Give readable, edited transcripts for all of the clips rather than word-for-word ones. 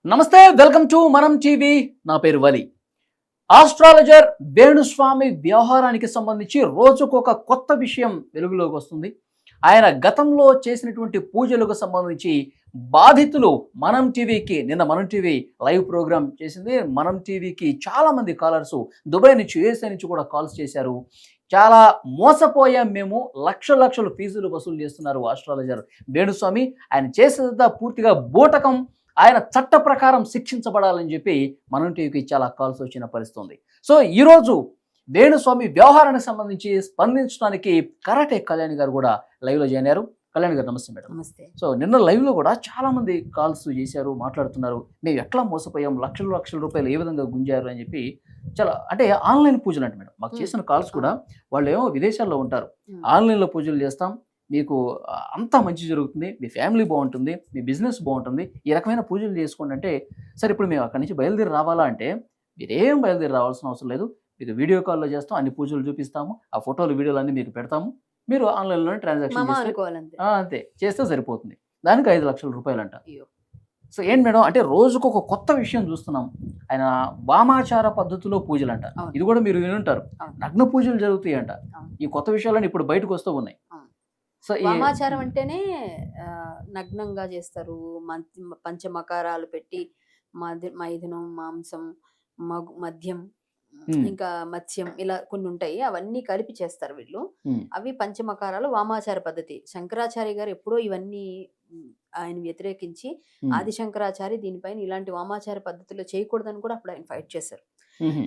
నమస్తే, welcome to మనం TV. నా పేరు వలి. ఆస్ట్రాలజర్ వేణుస్వామి వ్యవహారానికి సంబంధించి రోజుకొక కొత్త విషయం వెలుగులోకి వస్తుంది. ఆయన గతంలో చేసినటువంటి పూజలకు సంబంధించి బాధితులు మనం టీవీ లైవ్ ప్రోగ్రామ్ చేసింది. మనం టీవీకి చాలా మంది కాలర్స్ దుబాయ్ నుంచి, యూఎస్ఏ నుంచి కూడా కాల్స్ చేశారు. చాలా మోసపోయాం మేము, లక్షలు ఫీజులు వసూలు చేస్తున్నారు ఆస్ట్రాలజర్ వేణుస్వామి. ఆయన చేసేదంతా పూర్తిగా బూటకం, ఆయన చట్ట ప్రకారం శిక్షించబడాలని చెప్పి మనం టీవీకి చాలా కాల్స్ వచ్చిన పరిస్థితుంది. సో ఈరోజు వేణుస్వామి వ్యవహారానికి సంబంధించి స్పందించడానికి కరాటే కళ్యాణి గారు కూడా లైవ్లో జాయిన్ అయ్యారు. కళ్యాణి గారు నమస్తే మేడం. నమస్తే. సో నిన్న లైవ్లో కూడా చాలా మంది కాల్స్ చేశారు, మాట్లాడుతున్నారు. మేము ఎట్లా మోసపోయాం, లక్షల రూపాయలు ఏ విధంగా గుంజారు అని చెప్పి. చాలా అంటే ఆన్లైన్ పూజలు అంటే మేడం మాకు చేసిన కాల్స్ కూడా, వాళ్ళు ఏమో విదేశాల్లో ఉంటారు, ఆన్లైన్లో పూజలు చేస్తాం, మీకు అంతా మంచి జరుగుతుంది, మీ ఫ్యామిలీ బాగుంటుంది, మీ బిజినెస్ బాగుంటుంది, ఈ రకమైన పూజలు చేసుకోండి అంటే, సరే ఇప్పుడు మేము అక్కడి నుంచి బయలుదేరి రావాలా అంటే, మీరేం బయలుదేరి రావాల్సిన అవసరం లేదు, మీకు వీడియో కాల్లో చేస్తాం, అన్ని పూజలు చూపిస్తాము, ఆ ఫోటోలు వీడియోలు అన్నీ మీకు పెడతాము, మీరు ఆన్లైన్లోనే ట్రాన్సాక్షన్ చేస్తే అంతే చేస్తే సరిపోతుంది. దానికి 5 లక్షల రూపాయలు అంట. సో ఏంటి మేడం అంటే రోజుకు ఒక కొత్త విషయం చూస్తున్నాం. ఆయన వామాచార పద్ధతిలో పూజలు అంట, ఇది కూడా మీరు వినుంటారు. నగ్న పూజలు జరుగుతాయి అంట. ఈ కొత్త విషయాలన్నీ ఇప్పుడు బయటకు వస్తూ ఉన్నాయి. సో వామాచారం అంటేనే నగ్నంగా చేస్తారు, పంచమకారాలు పెట్టి మైథునం, మాంసం, మద్యం, ఇంకా మత్స్యం, ఇలా కొన్ని ఉంటాయి, అవన్నీ కలిపి చేస్తారు వీళ్ళు. అవి పంచమకారాలు, వామాచార పద్ధతి. శంకరాచార్య గారు ఎప్పుడో ఇవన్నీ ఆయన వ్యతిరేకించి, ఆది శంకరాచార్య దీనిపైన ఇలాంటి వామాచార పద్ధతిలో చేయకూడదని కూడా అప్పుడు ఆయన ఫైట్ చేశారు.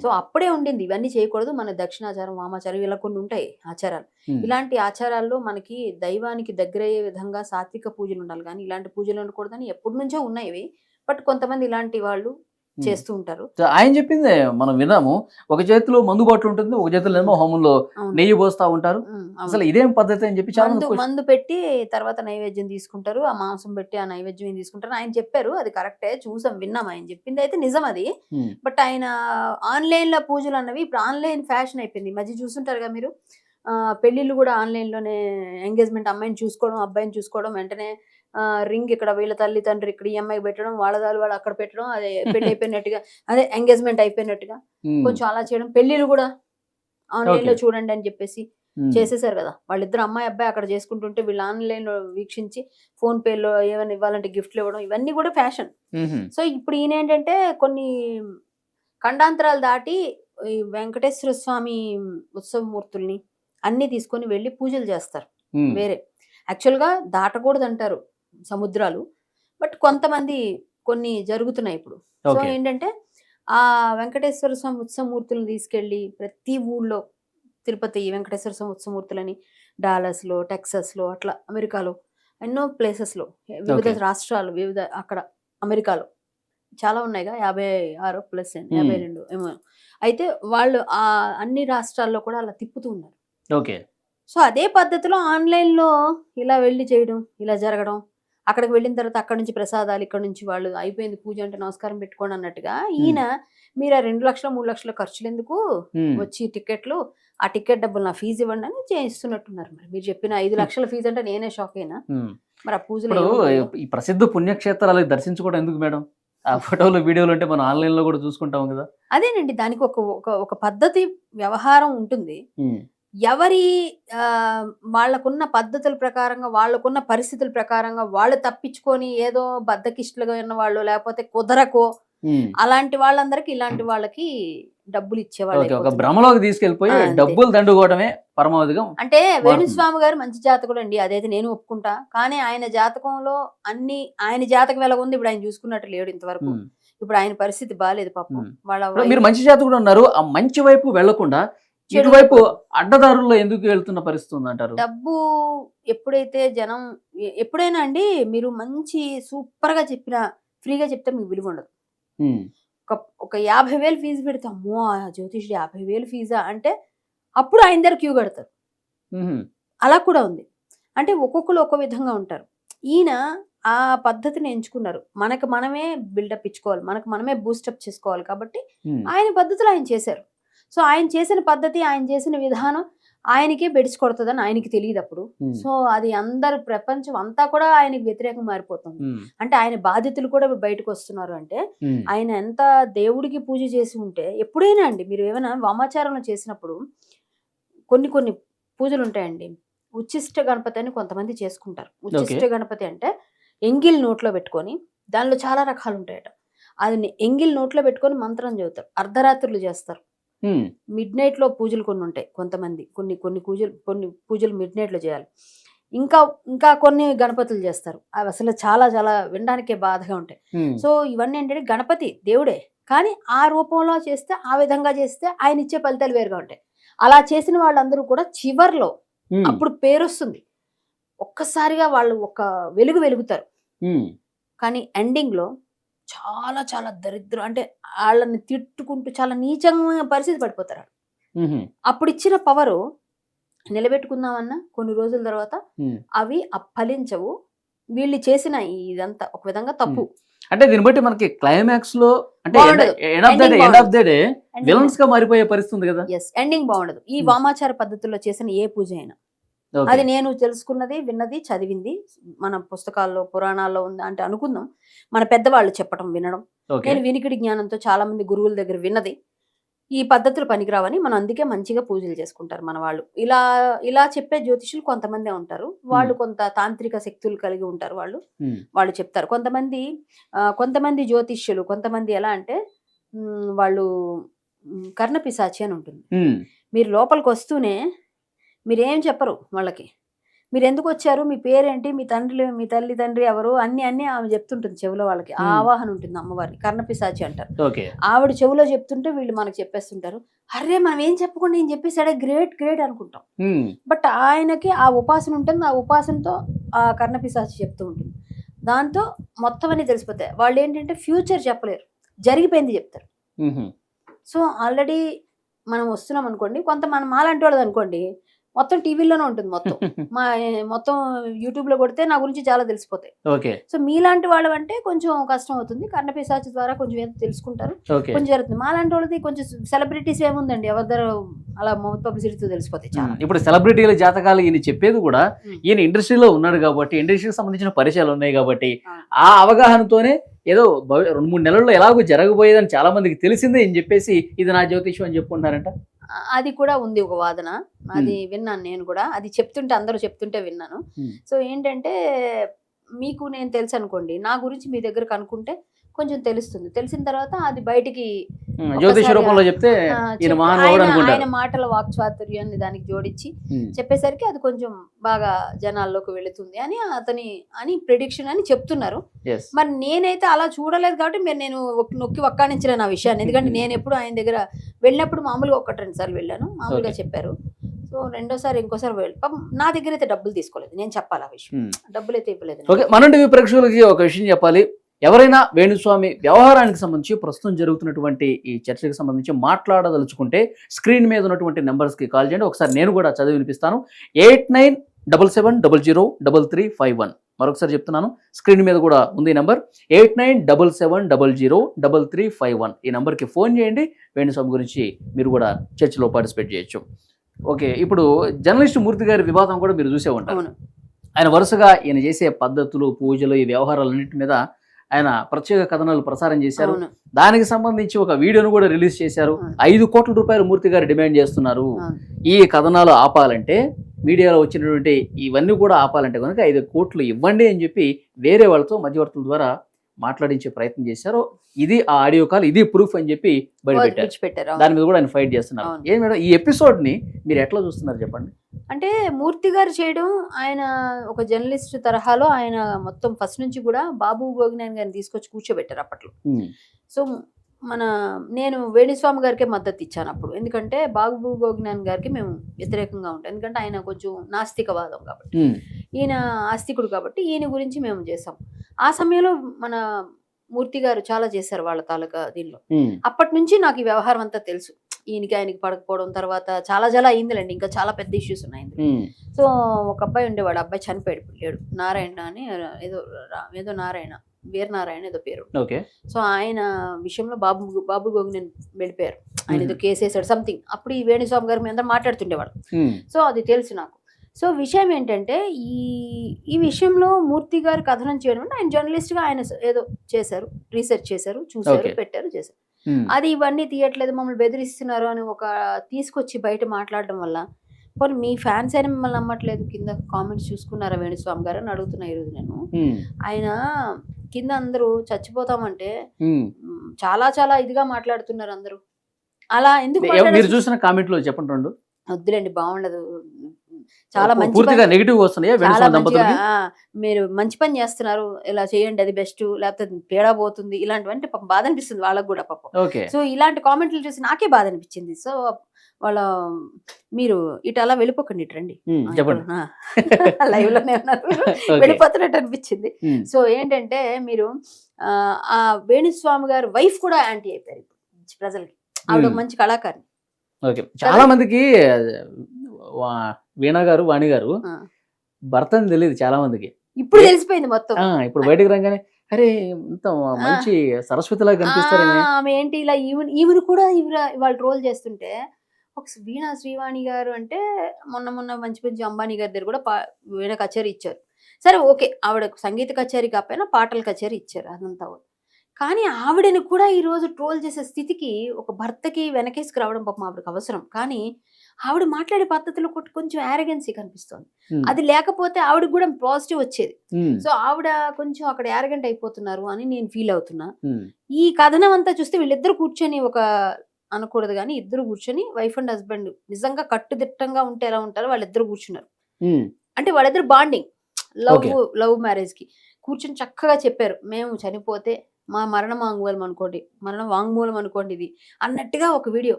సో అప్పుడే ఉండింది ఇవన్నీ చేయకూడదు, మన దక్షిణాచారం, వామాచారం, ఇలా కొన్ని ఉంటాయి ఆచారాలు. ఇలాంటి ఆచారాల్లో మనకి దైవానికి దగ్గరయ్యే విధంగా సాత్విక పూజలు ఉండాలి, కానీ ఇలాంటి పూజలు ఉండకూడదని ఎప్పటి నుంచో ఉన్నాయి ఇవి. బట్ కొంతమంది ఇలాంటి వాళ్ళు చేస్తూ ఉంటారు. ఆయన చెప్పింది మనం విన్నాము, ఒక చేతిలో మందు బాటిల్ ఉంటుంది, ఒక చేతిలో ఏమో హోమంలో నెయ్యి పోస్తా ఉంటారు. అసలు ఇదేం పద్ధతి అని చెప్పి మందు పెట్టి తర్వాత నైవేద్యం తీసుకుంటారు, ఆ మాంసం పెట్టి ఆ నైవేద్యం తీసుకుంటారు. ఆయన చెప్పారు, అది కరెక్టే, చూసాం, విన్నాం, ఆయన చెప్పింది అయితే నిజం అది. బట్ ఆయన ఆన్లైన్ లో పూజలు అన్నవి ఇప్పుడు ఆన్లైన్ ఫ్యాషన్ అయిపోయింది. ఈ మధ్య చూస్తుంటారుగా మీరు, పెళ్లిళ్ళు కూడా ఆన్లైన్ లోనే, ఎంగేజ్మెంట్ అమ్మాయిని చూసుకోవడం, అబ్బాయిని చూసుకోవడం, వెంటనే రింగ్ ఇక్కడ వీళ్ళ తల్లి తండ్రి ఇక్కడ ఈ అమ్మాయి పెట్టడం, వాళ్ళదాలు వాళ్ళు అక్కడ పెట్టడం, అదే పెళ్లి అయిపోయినట్టుగా, అదే ఎంగేజ్మెంట్ అయిపోయినట్టుగా కొంచెం అలా చేయడం. పెళ్లిళ్ళు కూడా ఆన్లైన్ లో చూడండి అని చెప్పేసి చేసేసారు కదా. వాళ్ళిద్దరు అమ్మాయి అబ్బాయి అక్కడ చేసుకుంటుంటే వీళ్ళు ఆన్లైన్ లో వీక్షించి ఫోన్ పేలో ఏమైనా ఇవ్వాలంటే గిఫ్ట్లు ఇవ్వడం, ఇవన్నీ కూడా ఫ్యాషన్. సో ఇప్పుడు ఈయన ఏంటంటే కొన్ని ఖండాంతరాలు దాటి ఈ వెంకటేశ్వర స్వామి ఉత్సవమూర్తుల్ని అన్ని తీసుకొని వెళ్ళి పూజలు చేస్తారు. వేరే యాక్చువల్ గా దాటకూడదు అంటారు సముద్రాలు, బట్ కొంతమంది కొన్ని జరుగుతున్నాయి ఇప్పుడు. సో ఏంటంటే ఆ వెంకటేశ్వర స్వామి ఉత్సవమూర్తులను తీసుకెళ్లి ప్రతి ఊళ్ళో, తిరుపతి వెంకటేశ్వర స్వామి ఉత్సవమూర్తులని డాలస్ లో, టెక్సస్ లో, అట్లా అమెరికాలో ఎన్నో ప్లేసెస్ లో, వివిధ రాష్ట్రాలు, వివిధ అక్కడ అమెరికాలో చాలా ఉన్నాయిగా, 56 ప్లస్ 52 ఏమో. అయితే వాళ్ళు ఆ అన్ని రాష్ట్రాల్లో కూడా అలా తిప్పుతూ ఉన్నారు. ఓకే. సో అదే పద్ధతిలో ఆన్లైన్ లో ఇలా వెళ్ళి చేయడం, ఇలా జరగడం, అక్కడికి వెళ్ళిన తర్వాత అక్కడ నుంచి ప్రసాదాలు, ఇక్కడ నుంచి వాళ్ళు అయిపోయింది పూజ అంటే నమస్కారం పెట్టుకోండి అన్నట్టుగా, ఈయన మీరు 2 లక్షలు 3 లక్షల ఖర్చులు ఎందుకు, వచ్చి టికెట్లు, ఆ టికెట్ డబ్బులు నా ఫీజు ఇవ్వండి అని చేయిస్తున్నట్టున్నారు. మరి మీరు చెప్పిన 5 లక్షల ఫీజు అంటే నేనే షాక్ అయినా. మరి ఆ పూజలు ఈ ప్రసిద్ధ పుణ్యక్షేత్రాలకు దర్శించుకోవడం ఎందుకు మేడం? ఆ ఫోటోలు వీడియోలు అంటే మనం ఆన్లైన్ లో కూడా చూసుకుంటాం కదా. అదేనండి, దానికి ఒక పద్ధతి, వ్యవహారం ఉంటుంది. ఎవరి వాళ్ళకున్న పద్ధతుల ప్రకారంగా, వాళ్ళకున్న పరిస్థితుల ప్రకారంగా వాళ్ళు తప్పించుకొని ఏదో బద్దకిష్టులుగా ఉన్న వాళ్ళు, లేకపోతే కుదరకో అలాంటి వాళ్ళందరికి ఇలాంటి వాళ్ళకి డబ్బులు ఇచ్చేవాళ్ళు, ఒక భ్రమలోకి తీసుకెళ్లిపోయి డబ్బులు దండుకోవడమే పరమావధిగా. అంటే వేణుస్వామి గారు మంచి జాతకుడు అండి, అదైతే నేను ఒప్పుకుంటా. కానీ ఆయన జాతకంలో అన్ని, ఆయన జాతకం ఎలా ఉంది ఇప్పుడు ఆయన చూసుకున్నట్టు లేడు ఇంతవరకు. ఇప్పుడు ఆయన పరిస్థితి బాగాలేదు పాపం. వాళ్ళ మీరు మంచి జాతకుడు అన్నారు, ఆ మంచి వైపు వెళ్లకుండా ఇటువైపు అడ్డదారుల్లో ఎందుకు వెళ్తున్న పరిస్థితి ఉందంటారు? డబ్బు ఎప్పుడైతే జనం, ఎప్పుడైనా అండి మీరు మంచి సూపర్ గా చెప్పినా, ఫ్రీగా చెప్తే మీకు విలువ ఉండదు. ఒక 50,000 ఫీజు పెడితే, అమ్మో ఆ జ్యోతిష్యుడు 50,000 ఫీజా అంటే అప్పుడు ఆయన దగ్గర క్యూ కడతారు. అలా కూడా ఉంది. అంటే ఒక్కొక్కరు ఒక్కో విధంగా ఉంటారు. ఈయన ఆ పద్ధతిని ఎంచుకున్నారు. మనకు మనమే బిల్డప్ ఇచ్చుకోవాలి, మనకు మనమే బూస్టప్ చేసుకోవాలి, కాబట్టి ఆయన పద్ధతులు ఆయన చేశారు. సో ఆయన చేసిన పద్ధతి, ఆయన చేసిన విధానం, ఆయనకే బెడిసి కొడుతుందని ఆయనకి తెలియదు అప్పుడు. ఉమ్, సో అది అందరు ప్రపంచం అంతా కూడా ఆయనకి వ్యతిరేకంగా మారిపోతుంది. ఉమ్, అంటే ఆయన బాధితులు కూడా ఇప్పుడు బయటకు వస్తున్నారు అంటే ఉమ్, ఆయన ఎంత దేవుడికి పూజ చేసి ఉంటే. ఎప్పుడైనా అండి మీరు ఏమైనా వామాచారంలో చేసినప్పుడు కొన్ని కొన్ని పూజలు ఉంటాయండి. ఉచ్చిష్ట గణపతి అని కొంతమంది చేసుకుంటారు. ఉచ్చిష్ట గణపతి అంటే ఎంగిల్ నోట్లో పెట్టుకొని, దానిలో చాలా రకాలు ఉంటాయట. అది ఎంగిల్ నోట్లో పెట్టుకొని మంత్రం చదువుతారు. అర్ధరాత్రులు చేస్తారు. ఉమ్, మిడ్ నైట్ లో పూజలు కొన్ని ఉంటాయి. కొంతమంది కొన్ని పూజలు మిడ్ నైట్ లో చేయాలి. ఇంకా కొన్ని గణపతులు చేస్తారు. అవి అసలు చాలా చాలా వినడానికే బాధగా ఉంటాయి. ఉమ్, సో ఇవన్నీ ఏంటంటే గణపతి దేవుడే, కానీ ఆ రూపంలో చేస్తే, ఆ విధంగా చేస్తే ఆయన ఇచ్చే ఫలితాలు వేరుగా ఉంటాయి. అలా చేసిన వాళ్ళందరూ కూడా చివర్లో ఉమ్, అప్పుడు పేరు వస్తుంది. ఒక్కసారిగా వాళ్ళు ఒక వెలుగుతారు. ఉమ్, కానీ ఎండింగ్ లో చాలా చాలా దరిద్రం, అంటే వాళ్ళని తిట్టుకుంటూ చాలా నీచమైన పరిస్థితి పడిపోతారు. ఉమ్, అప్పుడు ఇచ్చిన పవరు నిలబెట్టుకుందామన్నా కొన్ని రోజుల తర్వాత ఉమ్. అవి ఫలించవు. వీళ్ళు చేసిన ఇదంతా ఒక విధంగా తప్పు. అంటే దీన్ని బట్టి మనకి క్లైమాక్స్ లో అంటే బాగుండదు. End of the day Ending villains గా మారిపోయే పరిస్థితి ఉంది కదా. ఎస్, ఎండింగ్ బాగుండదు. ఈ Hmm. వామాచార పద్ధతుల్లో చేసిన ఏ పూజ అయినా. Okay. అది నేను తెలుసుకున్నది, విన్నది, చదివింది, మన పుస్తకాల్లో పురాణాల్లో ఉంది అంటే అనుకుందాం. మన పెద్దవాళ్ళు చెప్పడం వినడం, Okay. నేను వినికిడి జ్ఞానంతో చాలా మంది గురువుల దగ్గర విన్నది. ఈ పద్ధతులు పనికిరావని మనం అందుకే మంచిగా పూజలు చేసుకుంటారు మన వాళ్ళు. ఇలా చెప్పే జ్యోతిషులు కొంతమందే ఉంటారు. వాళ్ళు కొంత తాంత్రిక శక్తులు కలిగి ఉంటారు. Hmm. వాళ్ళు చెప్తారు. కొంతమంది జ్యోతిష్యులు, కొంతమంది ఎలా అంటే వాళ్ళు కర్ణపిశాచి అని ఉంటుంది. Hmm. మీరు లోపలికి వస్తూనే మీరేం చెప్పరు వాళ్ళకి. మీరు ఎందుకు వచ్చారు, మీ పేరేంటి, మీ తల్లి తండ్రి ఎవరు, అన్ని ఆమె చెప్తుంటుంది చెవిలో. వాళ్ళకి ఆ ఆవాహన ఉంటుంది అమ్మవారిని, కర్ణపిశాచి అంటారు. Okay. ఆవిడ చెవిలో చెప్తుంటే వీళ్ళు మనకు చెప్పేస్తుంటారు. అరే మనం ఏం చెప్పకుండా ఏం చెప్పేసాడే, గ్రేట్ అనుకుంటాం. Hmm. బట్ ఆయనకి ఆ ఉపాసన ఉంటుంది. ఆ ఉపాసనతో ఆ కర్ణపిశాచి చెప్తూ ఉంటుంది. దాంతో మొత్తం అన్ని తెలిసిపోతాయి. వాళ్ళు ఏంటంటే ఫ్యూచర్ చెప్పలేరు, జరిగిపోయింది చెప్తారు. Mhm. సో ఆల్రెడీ మనం వస్తున్నాం అనుకోండి, కొంత మనం మాలాంటి వాళ్ళది అనుకోండి, మొత్తం టీవీలోనే ఉంటుంది. మొత్తం యూట్యూబ్లో కొడితే నా గురించి చాలా తెలిసిపోతాయి. Okay. సో మీలాంటి వాళ్ళు అంటే కొంచెం కష్టం అవుతుంది. కర్ణపిశాచి ద్వారా కొంచెం ఏదో తెలుసుకుంటారు, Okay. కొంచెం జరుగుతుంది. మాలాంటి వాళ్ళది కొంచెం సెలబ్రిటీస్ ఏముందండి, ఎవరి దగ్గర అలా మౌత్ పబ్లిసిటీతో తెలిసిపోతాయి చాలా. ఇప్పుడు సెలబ్రిటీల జాతకాలు ఈయన చెప్పేది కూడా Hmm. ఈయన ఇండస్ట్రీలో ఉన్నాడు కాబట్టి, ఇండస్ట్రీకి సంబంధించిన పరిచయాలు ఉన్నాయి కాబట్టి, Ah. ఆ అవగాహనతోనే ఏదో 2-3 నెలల్లో ఎలాగో జరగబోయేదని చాలా మందికి తెలిసిందే అని చెప్పేసి ఇది నా జ్యోతిష్యం అని చెప్పుకుంటారంట. అది కూడా ఉంది ఒక వాదన. అది విన్నాను నేను కూడా. అది అందరూ చెప్తుంటే విన్నాను. సో ఏంటంటే మీకు నేను తెలుసు అనుకోండి, నా గురించి మీ దగ్గర కనుక్కుంటే కొంచెం తెలుస్తుంది. తెలిసిన తర్వాత అది బయటికి జ్యోతిష రూపంలో చెప్తే ఈయన మహానుభావుడు అనుకుంటారు. ఆయన మాటల వాక్చాతుర్యాన్ని దానికి జోడించి చెప్పేసరికి అది కొంచెం బాగా జనాల్లోకి వెళుతుంది అని ప్రెడిక్షన్ అని చెప్తున్నారు. Yes. మరి నేనైతే అలా చూడలేదు కాబట్టి నేను నొక్కి వక్కానించలేను నా విషయాన్ని. ఎందుకంటే నేను ఎప్పుడు ఆయన దగ్గర వెళ్ళినప్పుడు మామూలుగా 1-2 సార్లు వెళ్ళాను, మామూలుగా చెప్పారు. సో రెండోసారి ఇంకోసారి నా దగ్గర అయితే డబ్బులు తీసుకోలేదు. నేను చెప్పాలి ఆ విషయం, డబ్బులు అయితే ఇవ్వలేదు. ఓకే, మన టీవీ ప్రేక్షకులకి ఒక విషయం చెప్పాలి. ఎవరైనా వేణుస్వామి వ్యవహారానికి సంబంధించి ప్రస్తుతం జరుగుతున్నటువంటి ఈ చర్చకు సంబంధించి మాట్లాడదలుచుకుంటే స్క్రీన్ మీద ఉన్నటువంటి నెంబర్స్కి కాల్ చేయండి. ఒకసారి నేను కూడా చదివి వినిపిస్తాను. 8977003351. మరొకసారి చెప్తున్నాను, స్క్రీన్ మీద కూడా ఉంది నెంబర్ 8977003351. ఈ నెంబర్కి ఫోన్ చేయండి. వేణుస్వామి గురించి మీరు కూడా చర్చలో పార్టిసిపేట్ చేయొచ్చు. ఓకే, ఇప్పుడు జర్నలిస్ట్ మూర్తి గారి వివాదం కూడా మీరు చూసే ఉంటారు. ఆయన వరుసగా ఈయన చేసే పద్ధతులు, పూజలు, ఈ వ్యవహారాలన్నింటి మీద ఆయన ప్రత్యేక కథనాలు ప్రసారం చేశారు. దానికి సంబంధించి ఒక వీడియోను కూడా రిలీజ్ చేశారు. 5 కోట్ల రూపాయలు మూర్తి గారు డిమాండ్ చేస్తున్నారు. ఈ కథనాలు ఆపాలంటే, మీడియాలో వచ్చినటువంటి ఇవన్నీ కూడా ఆపాలంటే కనుక 5 కోట్లు ఇవ్వండి అని చెప్పి వేరే వాళ్ళతో మధ్యవర్తుల ద్వారా మాట్లాడించే ప్రయత్నం చేశారు. ఇది ఆ ఆడియో కాల్, ఇది ప్రూఫ్ అని చెప్పి బయటపెట్టారు. దాని మీద కూడా ఆయన ఫైట్ చేస్తున్నారు. ఏం మేడం, ఈ ఎపిసోడ్ ని మీరు ఎట్లా చూస్తున్నారు చెప్పండి. అంటే మూర్తి గారు చేయడం, ఆయన ఒక జర్నలిస్ట్ తరహాలో ఆయన మొత్తం ఫస్ట్ నుంచి కూడా బాబు గోగినేని గారిని తీసుకొచ్చి కూర్చోబెట్టారు అప్పట్లో. సో నేను వేణుస్వామి గారికే మద్దతు ఇచ్చాను అప్పుడు. ఎందుకంటే బాబు గోగినేని గారికి మేము వ్యతిరేకంగా ఉంటాం. ఎందుకంటే ఆయన కొంచెం నాస్తికవాదం కాబట్టి, ఈయన ఆస్తికుడు కాబట్టి ఈయన గురించి మేము చేసాం. ఆ సమయంలో మన మూర్తి గారు చాలా చేశారు వాళ్ళ తాలూకా దీనిలో. అప్పటి నుంచి నాకు ఈ వ్యవహారం అంతా తెలుసు. ఆయనకి పడకపోవడం తర్వాత చాలా అయిందిలేండి, ఇంకా చాలా పెద్ద ఇష్యూస్ ఉన్నాయి. సో ఒక అబ్బాయి ఉండేవాడు, అబ్బాయి చనిపోయాడు, లేడు, నారాయణ అని, ఏదో నారాయణ వీరనారాయణ ఏదో పేరు. ఓకే. సో ఆయన విషయంలో బాబు గోగినేని వెళ్ళిపోయారు. ఆయన ఏదో కేసు వేసాడు సంథింగ్. అప్పుడు ఈ వేణుస్వామి గారు మీద మాట్లాడుతుండేవాడు. సో అది తెలుసు నాకు. సో విషయం ఏంటంటే ఈ విషయంలో మూర్తి గారు కథనం చేయడం అంటే ఆయన జర్నలిస్ట్ గా ఆయన ఏదో చేశారు, రీసెర్చ్ చేశారు, చూసారు, పెట్టారు, చేశారు. అది ఇవన్నీ తీయట్లేదు, మమ్మల్ని బెదిరిస్తున్నారు అని ఒక తీసుకొచ్చి బయట మాట్లాడడం వల్ల పోనీ మీ ఫ్యాన్స్ అయినా మిమ్మల్ని నమ్మట్లేదు. కింద కామెంట్స్ చూసుకున్నారా వేణుస్వామి గారు అని అడుగుతున్నా ఈరోజు నేను. ఆయన కింద అందరూ చచ్చిపోతామంటే చాలా చాలా ఇదిగా మాట్లాడుతున్నారు అందరూ. అలా ఎందుకు మీరు చూసిన కామెంట్ లో చెప్పండి రెండు. వద్దులేండి, బాగుండదు. చాలా మంచి పూర్తిగా నెగటివ్ వస్తున్నాయి. మీరు మంచి పని చేస్తున్నారు, ఇలా చేయండి, అది బెస్ట్, లేకపోతే పేడా పోతుంది, ఇలాంటివంటే పాపం బాధ అనిపిస్తుంది వాళ్ళకు కూడా పాపం. సో ఇలాంటి కామెంట్లు చూసి నాకే బాధ అనిపించింది. సో వాళ్ళ మీరు ఇటు అలా వెళ్ళిపోకండి, ఇటు రండి, లైవ్ లోనే ఉన్నారు, వెళ్ళిపోతున్నట్టు అనిపించింది. సో ఏంటంటే మీరు ఆ వేణుస్వామి గారు వైఫ్ కూడా యాంటీ అయిపోయారు ప్రజలకి. ఆవిడ మంచి కళాకారిణి. చాలా మందికి వీణా గారు, వాణి గారు భర్త అని తెలియదు చాలా మందికి. ఇప్పుడు తెలిసిపోయింది మొత్తం. ఇప్పుడు బయటకు రాగానే అరే ఇంత మంచి సరస్వతిలా కనిపిస్తారు ఆమె ఏంటి ఇలా ఈమెను కూడా వాళ్ళు ట్రోల్ చేస్తుంటే ఒక వీణా శ్రీవాణి గారు అంటే మొన్న మంచి అంబానీ గారి దగ్గర కూడా వీణ కచేరీ ఇచ్చారు. సరే ఓకే, ఆవిడ సంగీత కచేరీ కాకపోయినా పాటల కచేరీ ఇచ్చారు, అదంతా. కానీ ఆవిడని కూడా ఈ రోజు ట్రోల్ చేసే స్థితికి ఒక భర్తకి వెనకేసుకు రావడం పాపం ఆవిడకి అవసరం. కానీ ఆవిడ మాట్లాడే పద్ధతిలో కొంచెం యారగెన్సీ కనిపిస్తుంది. అది లేకపోతే ఆవిడకి కూడా పాజిటివ్ వచ్చేది. సో ఆవిడ కొంచెం అక్కడ యారగెంట్ అయిపోతున్నారు అని నేను ఫీల్ అవుతున్నా. ఈ కథనం అంతా చూస్తే వీళ్ళిద్దరు కూర్చొని ఒక అనకూడదు కానీ ఇద్దరు కూర్చొని వైఫ్ అండ్ హస్బెండ్ నిజంగా కట్టుదిట్టంగా ఉంటే ఎలా ఉంటారో వాళ్ళిద్దరు కూర్చున్నారు. అంటే వాళ్ళిద్దరు బాండింగ్, లవ్ మ్యారేజ్ కి కూర్చొని చక్కగా చెప్పారు, మేము చనిపోతే మా మరణ వాంగ్మూలం అనుకోండి ఇది అన్నట్టుగా ఒక వీడియో.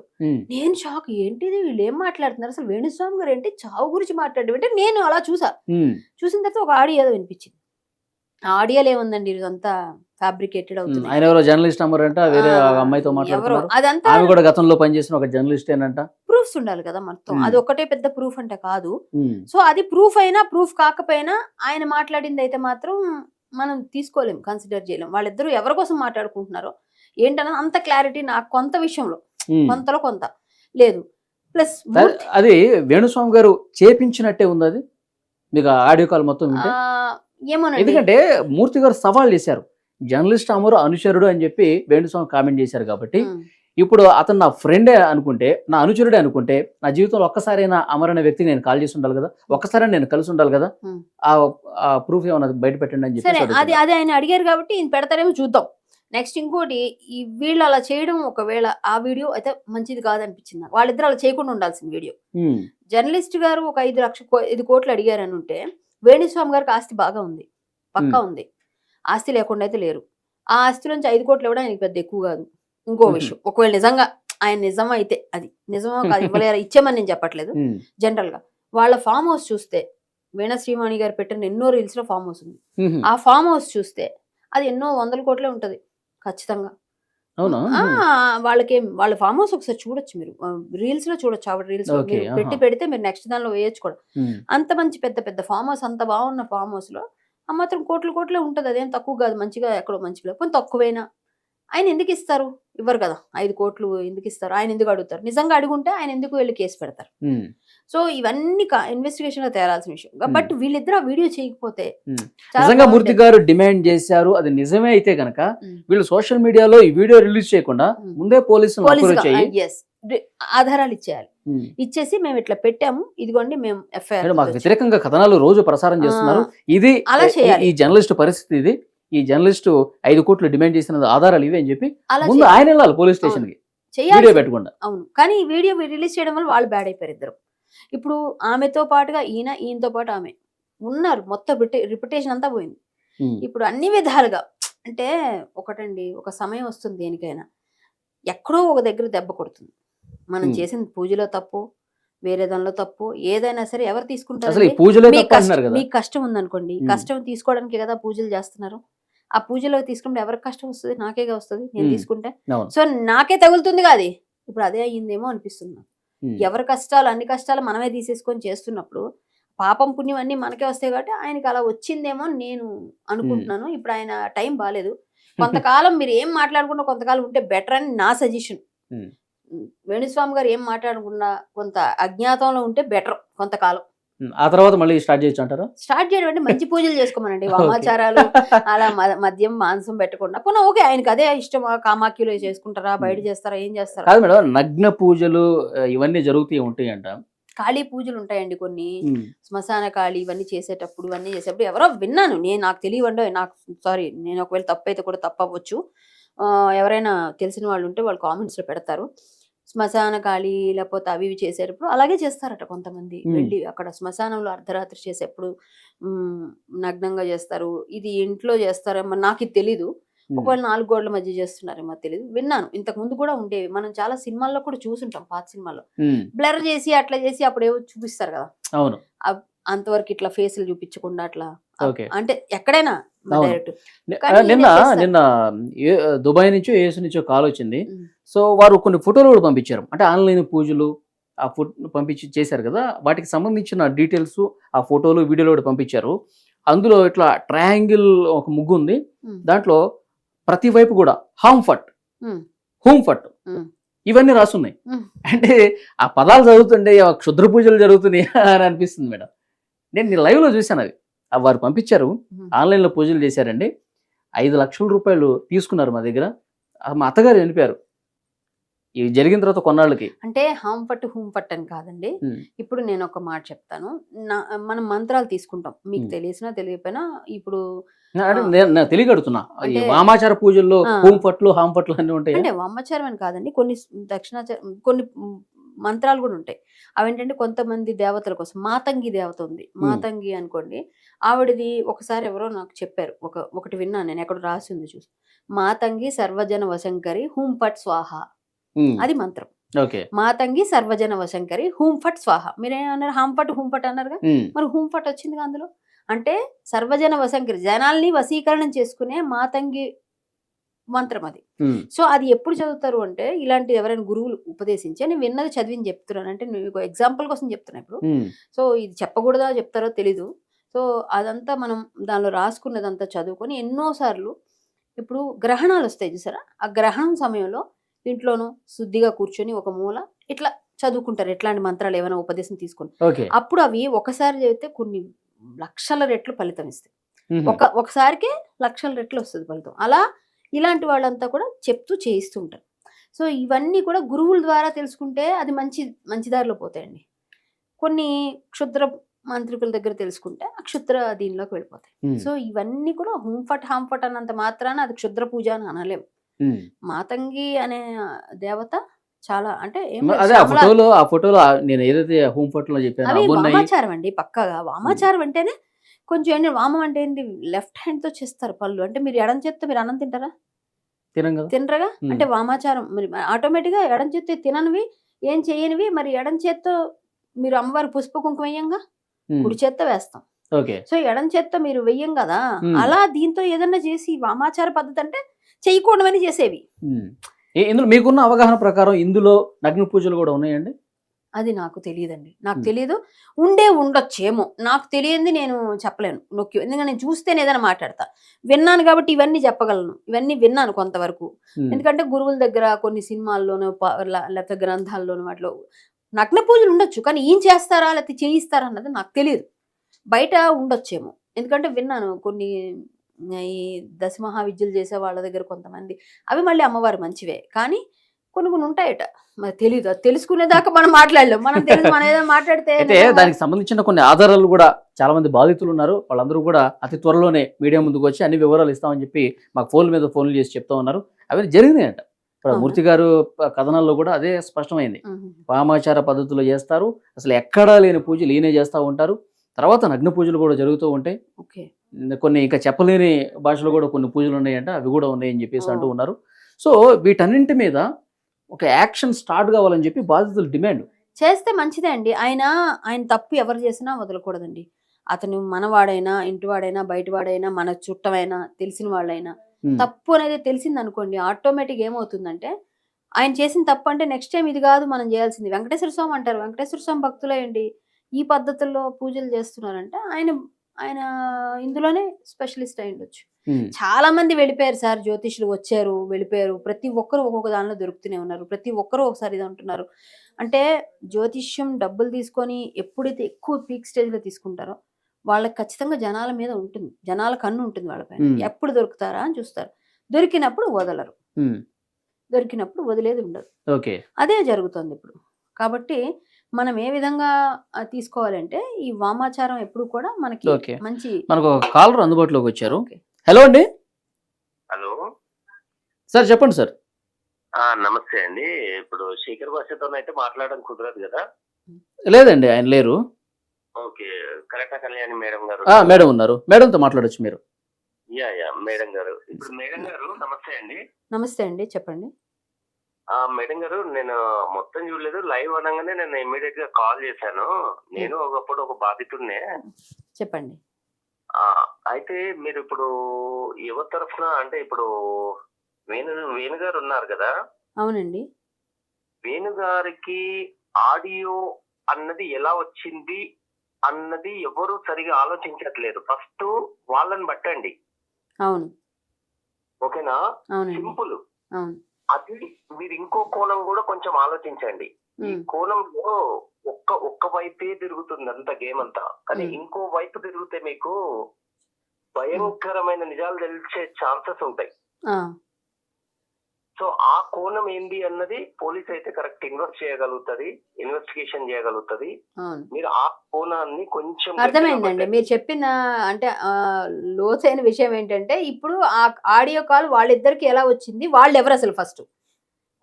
నేను షాక్, ఏంటిది వీళ్ళు ఏం మాట్లాడుతున్నారు అసలు, వేణుస్వామి గారు ఏంటి చావు గురించి మాట్లాడడం అంటే. నేను అలా చూసిన తర్వాత ఒక ఆడియో ఏదో వినిపించింది. ఆ ఆడియోలో ఏముందండి, ఇదంతా ఫ్యాబ్రికేటెడ్ అవుతుంది. ఆయన ఎవరో జర్నలిస్ట్ అమ్మారంట, వేరే అమ్మాయితో మాట్లాడుతున్నారు. అదంతా ఆమె కూడా గతంలో పనిచేసిన ఒక జర్నలిస్ట్ ఏనంట. ప్రూఫ్స్ ఉండాలి కదా మొత్తం, అది ఒకటే పెద్ద ప్రూఫ్ అంటే కాదు. సో అది ప్రూఫ్ అయినా ప్రూఫ్ కాకపోయినా ఆయన మాట్లాడింది అయితే మాత్రం మనం తీసుకోలేం, కన్సిడర్ చేయలేం. వాళ్ళిద్దరూ ఎవరి కోసం మాట్లాడుకుంటున్నారో ఏంటన్నది అంత క్లారిటీ నాకు కొంత విషయంలో కొంతలో కొంత లేదు. ప్లస్ అది వేణుస్వామి గారు చేపించినట్టే ఉంది అది మీకు ఆడియో కాల్ మొత్తం ఏమోనండి. ఎందుకంటే మూర్తి గారు సవాల్ చేశారు, జర్నలిస్ట్ అమరు అనుచరుడు అని చెప్పి వేణుస్వామి కామెంట్ చేశారు. కాబట్టి ఇప్పుడు అతను నా ఫ్రెండే అనుకుంటే, నా అనుచరుడే అనుకుంటే, నా జీవితంలో ఒక్కసారైనా అమర్ అనే వ్యక్తికి నేను కాల్ చేసి ఉండాలి కదా, ఒక్కసారి నేను కలిసి ఉండాలి కదా, ఆ ప్రూఫ్ ఏమన్నా బయట పెట్టండి అని చెప్పి అది ఆయన అడిగారు కాబట్టి ఈయన పెడతారేమో చూద్దాం. నెక్స్ట్ ఇంకోటి, ఈ వీళ్ళు అలా చేయడం ఒకవేళ ఆ వీడియో అయితే మంచిది కాదనిపించింది. వాళ్ళిద్దరు అలా చేయకుండా ఉండాల్సిన వీడియో. జర్నలిస్ట్ గారు ఒక 5 కోట్లు అడిగారు అని ఉంటే, వేణుస్వామి గారికి ఆస్తి బాగా ఉంది, పక్కా ఉంది, ఆస్తి లేకుండా అయితే లేరు. ఆ ఆస్తి నుంచి 5 కోట్లు ఇవ్వడం ఆయనకి పెద్ద ఎక్కువ కాదు. ఇంకో విషయం, ఒకవేళ నిజంగా ఆయన నిజం అయితే, అది నిజమో కాదు ఇవ్వలేరా, ఇచ్చేమని నేను చెప్పట్లేదు, జనరల్ గా వాళ్ళ ఫామ్ హౌస్ చూస్తే, వీణా శ్రీవాణి గారు పెట్టిన ఎన్నో రీల్స్ లో ఫామ్ హౌస్ ఉంది. ఆ ఫామ్ హౌస్ చూస్తే అది ఎన్నో 100 కోట్లే ఉంటది ఖచ్చితంగా. వాళ్ళ ఫామ్ హౌస్ ఒకసారి చూడొచ్చు, మీరు రీల్స్ లో చూడొచ్చు. ఆవిడ రీల్స్ పెట్టి పెడితే మీరు నెక్స్ట్ దానిలో వేయచ్చు కూడా. అంత మంచి పెద్ద పెద్ద ఫామ్ హౌస్, అంత బాగున్న ఫామ్ హౌస్ లో ఆ మాత్రం కోట్లే ఉంటది. అదేం తక్కువ కాదు, మంచిగా ఎక్కడో మంచిగా కొంచెం తక్కువైనా ఆయన ఎందుకు ఇస్తారు, ఇవ్వరు కదా. 5 కోట్లు ఎందుకు ఇస్తారు, ఆయన ఎందుకు అడుగుతారు, నిజంగా అడుగుంటే ఆయన ఎందుకు వెళ్ళి కేసు పెడతారు. సో ఇవన్నీ ఇన్వెస్టిగేషన్ లో తేరాల్సిన విషయం. బట్ వీళ్ళిద్దరు ఆ వీడియో చేయకపోతే, నిజంగా మూర్తి గారు డిమాండ్ చేశారు, అది నిజమే అయితే గనక వీళ్ళు సోషల్ మీడియాలో ఈ వీడియో రిలీజ్ చేయకుండా ముందే పోలీసులు ఆధారాలు ఇచ్చేయాలి. ఇచ్చేసి మేము ఇట్లా పెట్టాము, ఇదిగోండి మేము ఎఫ్ఐఆర్. మాకు వ్యతిరేకంగా కథనాలు రోజు ప్రసారం చేస్తున్నారు, ఇది అలా చేయాలి. ఈ జర్నలిస్ట్ పరిస్థితి, ఇది ఈ జర్నలిస్ట్ 5 కోట్లు డిమాండ్ చేసిన ఆధారాలు ఇవి అని చెప్పి ముందు ఆయన వెళ్ళాలి పోలీస్ స్టేషన్ కి వీడియో పెట్టకుండా. అవును, కానీ ఈ వీడియో రిలీజ్ చేయడం వల్ల వాళ్ళు బ్యాడ్ అయిపోయారు ఇద్దరు. ఇప్పుడు ఆమెతో పాటుగా ఈయనతో పాటు ఆమె ఉన్నారు, మొత్తం రిప్యుటేషన్ అంతా పోయింది. ఇప్పుడు అన్ని విధాలుగా అంటే ఒకటండి, ఒక సమయం వస్తుంది దేనికైనా, ఎక్కడో ఒక దగ్గర దెబ్బ కొడుతుంది. మనం చేసిన పూజలో తప్పు, వేరే దానిలో తప్పు, ఏదైనా సరే ఎవరు తీసుకుంటారు? మీకు కష్టం ఉందనుకోండి, కష్టం తీసుకోవడానికి కదా పూజలు చేస్తున్నారు. ఆ పూజలో తీసుకుంటే ఎవరికి కష్టం వస్తుంది? నాకేగా వస్తుంది, నేను తీసుకుంటే. సో నాకే తగులుతుంది కాదు. ఇప్పుడు అదే అయ్యిందేమో అనిపిస్తుంది. ఎవరి కష్టాలు, అన్ని కష్టాలు మనమే తీసేసుకొని చేస్తున్నప్పుడు పాపం పుణ్యం అన్ని మనకే వస్తాయి కాబట్టి ఆయనకి అలా వచ్చిందేమో అని నేను అనుకుంటున్నాను. ఇప్పుడు ఆయన టైం బాగాలేదు. కొంతకాలం మీరు ఏం మాట్లాడకుండా కొంతకాలం ఉంటే బెటర్ అని నా సజెషన్. వేణుస్వామి గారు ఏం మాట్లాడకుండా కొంత అజ్ఞాతంలో ఉంటే బెటర్ కొంతకాలం. ఆ తర్వాత మళ్ళీ స్టార్ట్ చేయొచ్చు అంటారా? స్టార్ట్ చేయడం అంటే మంచి పూజలు చేసుకోమనండి. వామాచారాలు అలా మద్యం మాంసం పెట్టకుండా పోనీ ఓకే, ఆయనకి అదే ఇష్టమా, కామాఖ్యలో చేసుకుంటారా, బయట చేస్తారా, ఏం చేస్తారా? కాదు మేడం, నగ్న పూజలు ఇవన్నీ జరుగుతూ ఉంటాయంట. కాళీ పూజలు ఉంటాయండి కొన్ని, శ్మశాన కాళీ ఇవన్నీ చేసేటప్పుడు ఎవరో విన్నాను నేను, నాకు తెలియవండో, నాకు సారీ, నేను ఒకవేళ తప్పు అయితే కూడా తప్పవచ్చు. ఎవరైనా తెలిసిన వాళ్ళు ఉంటే వాళ్ళు కామెంట్స్ లో పెడతారు. శ్మశాన కాళీ లేకపోతే అవి ఇవి చేసేటప్పుడు అలాగే చేస్తారట కొంతమంది. వెళ్ళి అక్కడ శ్మశానంలో అర్ధరాత్రి చేసేప్పుడు నగ్నంగా చేస్తారు. ఇది ఇంట్లో చేస్తారేమో నాకు ఇది తెలీదు. ఒకవేళ 4 గోడల మధ్య చేస్తున్నారేమో తెలియదు, విన్నాను. ఇంతకు ముందు కూడా ఉండేవి, మనం చాలా సినిమాల్లో కూడా చూసుంటాం, పాత సినిమాల్లో బ్లర్ చేసి అట్లా చేసి అప్పుడు ఏవో చూపిస్తారు కదా. అవును, అంతవరకు ఇట్లా ఫేసులు చూపించకుండా అట్లా, ఓకే. అంటే ఎక్కడైనా డైరెక్ట్. నిన్న దుబాయ్ నుంచో యూఎస్ నుంచో కాల్ వచ్చింది. సో వారు కొన్ని ఫోటోలు కూడా పంపించారు, అంటే ఆన్లైన్ పూజలు ఆ ఫోటో పంపించి చేశారు కదా, వాటికి సంబంధించిన డీటెయిల్స్ ఆ ఫోటోలు వీడియోలు కూడా పంపించారు. అందులో ఇట్లా ట్రయాంగిల్ ఒక ముగ్గు ఉంది, దాంట్లో ప్రతి వైపు కూడా హాంఫట్, హూంఫట్ ఇవన్నీ రాసున్నాయి. అంటే ఆ పదాలు చదువుతుండే క్షుద్ర పూజలు జరుగుతున్నాయి అని అనిపిస్తుంది మేడం. నేను లైవ్ లో చూశాను అది. వారు పంపించారు, ఆన్లైన్లో పూజలు చేశారండి, 5 లక్షల రూపాయలు తీసుకున్నారు మా దగ్గర. మా అత్తగారు చనిపోయారు ఇది జరిగిన తర్వాత కొన్నాళ్ళకి. అంటే హాంఫట్ హూంఫట్ అని కాదండి. ఇప్పుడు నేను ఒక మాట చెప్తాను, మనం మంత్రాలు తీసుకుంటాం, మీకు తెలిసినా తెలియకపోయినా. ఇప్పుడు తెలియగడుతున్నా, వామాచార పూజల్లో హూంఫట్లు హాంఫట్లు అన్ని ఉంటాయి. అంటే వామాచారం అని కాదండి, కొన్ని దక్షిణాచారం, కొన్ని మంత్రాలు కూడా ఉంటాయి. అవేంటంటే కొంతమంది దేవతల కోసం, మాతంగి దేవత ఉంది, మాతంగి అనుకోండి, ఆవిడది ఒకసారి ఎవరో నాకు చెప్పారు, ఒకటి విన్నాను నేను, ఎక్కడ రాసి ఉంది చూసి, మాతంగి సర్వజన వశంకరి హూంఫట్ స్వాహ, అది మంత్రం. మాతంగి సర్వజన వశంకరి హూంఫట్ స్వాహ. మీరేమన్నారు, హాంఫట్ హూంఫట్ అన్నారుగా, మరి హూంఫట్ వచ్చింది అందులో. అంటే సర్వజన వశంకరి, జనాల్ని వశీకరణం చేసుకునే మాతంగి మంత్రం అది. సో అది ఎప్పుడు చదువుతారు అంటే, ఇలాంటి ఎవరైనా గురువులు ఉపదేశించి, నేను విన్నది చదివిని చెప్తున్నాను, అంటే మీకు ఎగ్జాంపుల్ కోసం చెప్తున్నా ఇప్పుడు. సో ఇది చెప్పకూడదా చెప్తారో తెలీదు. సో అదంతా మనం దానిలో రాసుకున్నదంతా చదువుకొని ఎన్నోసార్లు, ఇప్పుడు గ్రహణాలు వస్తాయి చూసారా, ఆ గ్రహణం సమయంలో ఇంట్లోనూ శుద్ధిగా కూర్చొని ఒక మూల ఇట్లా చదువుకుంటారు, ఎట్లాంటి మంత్రాలు ఏమైనా ఉపదేశం తీసుకుని. అప్పుడు అవి ఒకసారి చదివితే కొన్ని లక్షల రెట్లు ఫలితం ఇస్తాయి. ఒకసారికి లక్షల రెట్లు వస్తుంది ఫలితం. అలా ఇలాంటి వాళ్ళంతా కూడా చెప్తూ చేయిస్తుంటారు. సో ఇవన్నీ కూడా గురువుల ద్వారా తెలుసుకుంటే అది మంచి దారిలో పోతాయండి. కొన్ని క్షుద్ర మంత్రికుల దగ్గర తెలుసుకుంటే ఆ క్షుద్ర దీనిలోకి వెళ్ళిపోతాయి. సో ఇవన్నీ కూడా హూంఫట్ హాంఫట్ అన్నంత మాత్రాన అది క్షుద్ర పూజ అని అనలేము. మాతంగి అనే దేవత చాలా, అంటే ఆ ఫోటోలో నేను ఏదైతే హూంఫట్ లో చెప్పాను వామాచారం అండి, పక్కాగా వామాచారం అంటేనే కొంచెం ఏంటి, వామం అంటే ఏంటి, లెఫ్ట్ హ్యాండ్ తో చేస్తారు పళ్ళు. అంటే మీరు ఎడం చేత్తో మీరు అన్నం తింటారా? తినరుగా. అంటే వామాచారం మరి ఆటోమేటిక్ గా ఎడం చేత్తో తిననివి, ఏం చేయనివి, మరి ఎడం చేత్తో మీరు అమ్మవారి పుష్ప కుంకుమ వేయంగా కుడి చేత్తో వేస్తాం. సో ఎడం చేత్తో మీరు వెయ్యం కదా, అలా దీంతో ఏదన్నా చేసి వామాచార పద్ధతి అంటే చేయకూడదని చేసేవి. ఇందులో మీకున్న అవగాహన ప్రకారం ఇందులో నగ్న పూజలు కూడా ఉన్నాయండి? అది నాకు తెలియదండి, నాకు తెలియదు. ఉండొచ్చేమో, నాకు తెలియంది నేను చెప్పలేను నొక్కి, ఎందుకంటే నేను చూస్తేనే ఏదైనా మాట్లాడతా. విన్నాను కాబట్టి ఇవన్నీ చెప్పగలను, ఇవన్నీ విన్నాను కొంతవరకు. ఎందుకంటే గురువుల దగ్గర కొన్ని సినిమాల్లోనూ లేకపోతే గ్రంథాల్లోనూ వాటిలో నగ్న పూజలు ఉండొచ్చు, కానీ ఏం చేస్తారా లేకపోతే చేయిస్తారా అన్నది నాకు తెలియదు. బయట ఉండొచ్చేమో, ఎందుకంటే విన్నాను కొన్ని ఈ దశమహావిద్యలు చేసే వాళ్ళ దగ్గర కొంతమంది, అవి మళ్ళీ అమ్మవారు మంచివే, కానీ కొన్ని ఉంటాయట, మరి తెలియదు. తెలుసుకునేదాకా మనం మాట్లాడలేం, మనం తెలుసు మనం ఏదైనా మాట్లాడితే. అయితే దానికి సంబంధించిన కొన్ని ఆధారాలు కూడా చాలా మంది బాధితులు ఉన్నారు, వాళ్ళందరూ కూడా అతి త్వరలోనే మీడియా ముందుకు వచ్చి అన్ని వివరాలు ఇస్తామని చెప్పి మాకు ఫోన్లు చేసి చెప్తా ఉన్నారు. అవి జరిగినాయంట. ఇప్పుడు మూర్తి గారు కథనాల్లో కూడా అదే స్పష్టమైంది. వామాచార పద్ధతిలో చేస్తారు, అసలు ఎక్కడా లేని పూజలు ఈయనే చేస్తూ ఉంటారు. తర్వాత నగ్న పూజలు కూడా జరుగుతూ ఉంటాయి. కొన్ని ఇంకా చెప్పలేని భాషలో కూడా కొన్ని పూజలు ఉన్నాయంట, అవి కూడా ఉన్నాయని చెప్పేసి అంటూ ఉన్నారు. సో వీటన్నింటి మీద ఒక యాక్షన్ స్టార్ట్ కావాలని చెప్పి బాధితులు డిమాండ్ చేస్తే మంచిదే అండి. ఆయన తప్పు ఎవరు చేసినా వదలకూడదండి. అతను మనవాడైనా, ఇంటివాడైనా, బయటవాడైనా, మన చుట్టమైనా, తెలిసిన వాళ్ళైనా, తప్పు అనేది తెలిసింది అనుకోండి, ఆటోమేటిక్ ఏమవుతుందంటే, ఆయన చేసిన తప్పు అంటే నెక్స్ట్ టైం ఇది కాదు మనం చేయాల్సింది. వెంకటేశ్వర స్వామి అంటారు, వెంకటేశ్వర స్వామి భక్తులేయండి, ఈ పద్ధతుల్లో పూజలు చేస్తున్నారంటే ఆయన ఆయన ఇందులోనే స్పెషలిస్ట్ అయి ఉండొచ్చు. చాలా మంది వెళ్ళిపోయారు సార్, జ్యోతిష్యులు వచ్చారు వెళ్ళిపోయారు, ప్రతి ఒక్కరు ఒక్కొక్క దానిలో దొరుకుతూనే ఉన్నారు, ప్రతి ఒక్కరు ఒకసారి ఇది అంటున్నారు. అంటే జ్యోతిష్యం డబ్బులు తీసుకొని ఎప్పుడైతే ఎక్కువ పీక్ స్టేజ్ లో తీసుకుంటారో వాళ్ళకి ఖచ్చితంగా జనాల మీద ఉంటుంది, జనాల కన్ను ఉంటుంది వాళ్ళపైన. ఎప్పుడు దొరుకుతారా అని చూస్తారు, దొరికినప్పుడు వదలరు, దొరికినప్పుడు వదిలేది ఉండదు. అదే జరుగుతుంది ఇప్పుడు. కాబట్టి మనం ఏ విధంగా తీసుకోవాలంటే ఈ వామాచారం ఎప్పుడు కూడా మనకి మంచి. మనకు ఒక కాలర్ అందుబాటులోకి వచ్చారు. హలో అండి. హలో సార్ చెప్పండి సార్. నమస్తే అండి. ఇప్పుడు శేఖర్ భాషతో అయితే మాట్లాడడం కుదరదు కదా? లేదండి, ఆయన లేరు. ఓకే, కరెక్టా కళ్యాణి మేడం గారు? మేడం ఉన్నారు, మేడంతో మాట్లాడొచ్చు మీరు. యా మేడం గారు. ఇప్పుడు మేడం గారు నమస్తే అండి. నమస్తే అండి, చెప్పండి. మేడం గారు, నేను మొత్తం చూడలేదు, లైవ్ అనగానే నేను ఇమ్మీడియట్ గా కాల్ చేశాను. నేను ఒకప్పుడు ఒక బాధితుడినే. చెప్పండి. అయితే మీరు ఇప్పుడు ఎవరి తరఫున, అంటే ఇప్పుడు వేణు గారు ఉన్నారు కదా? అవునండి. వేణు గారికి ఆడియో అన్నది ఎలా వచ్చింది అన్నది ఎవరు సరిగా ఆలోచించట్లేదు. ఫస్ట్ వాళ్ళని బట్టండి. అవును, ఓకేనా? సింపుల్. అది మీరు ఇంకో కోణం కూడా కొంచెం ఆలోచించండి. ఈ కోణంలో ఒక్క వైపే తిరుగుతుంది అంత గేమ్ అంతా, కానీ ఇంకో వైపు తిరిగితే మీకు భయంకరమైన నిజాలు తెలిసే ఛాన్సెస్ ఉంటాయి. సో ఆ కోణం ఏంది అన్నది పోలీస్ అయితే కరెక్ట్ ఇన్వెస్టిగేషన్ చేయగలుగుతుంది. మీరు ఆ కోణాన్ని కొంచెం అర్థమైందండి మీరు చెప్పిన. అంటే లోతైన విషయం ఏంటంటే ఇప్పుడు ఆ ఆడియో కాల్ వాళ్ళిద్దరికి ఎలా వచ్చింది, వాళ్ళు ఎవరు అసలు, ఫస్ట్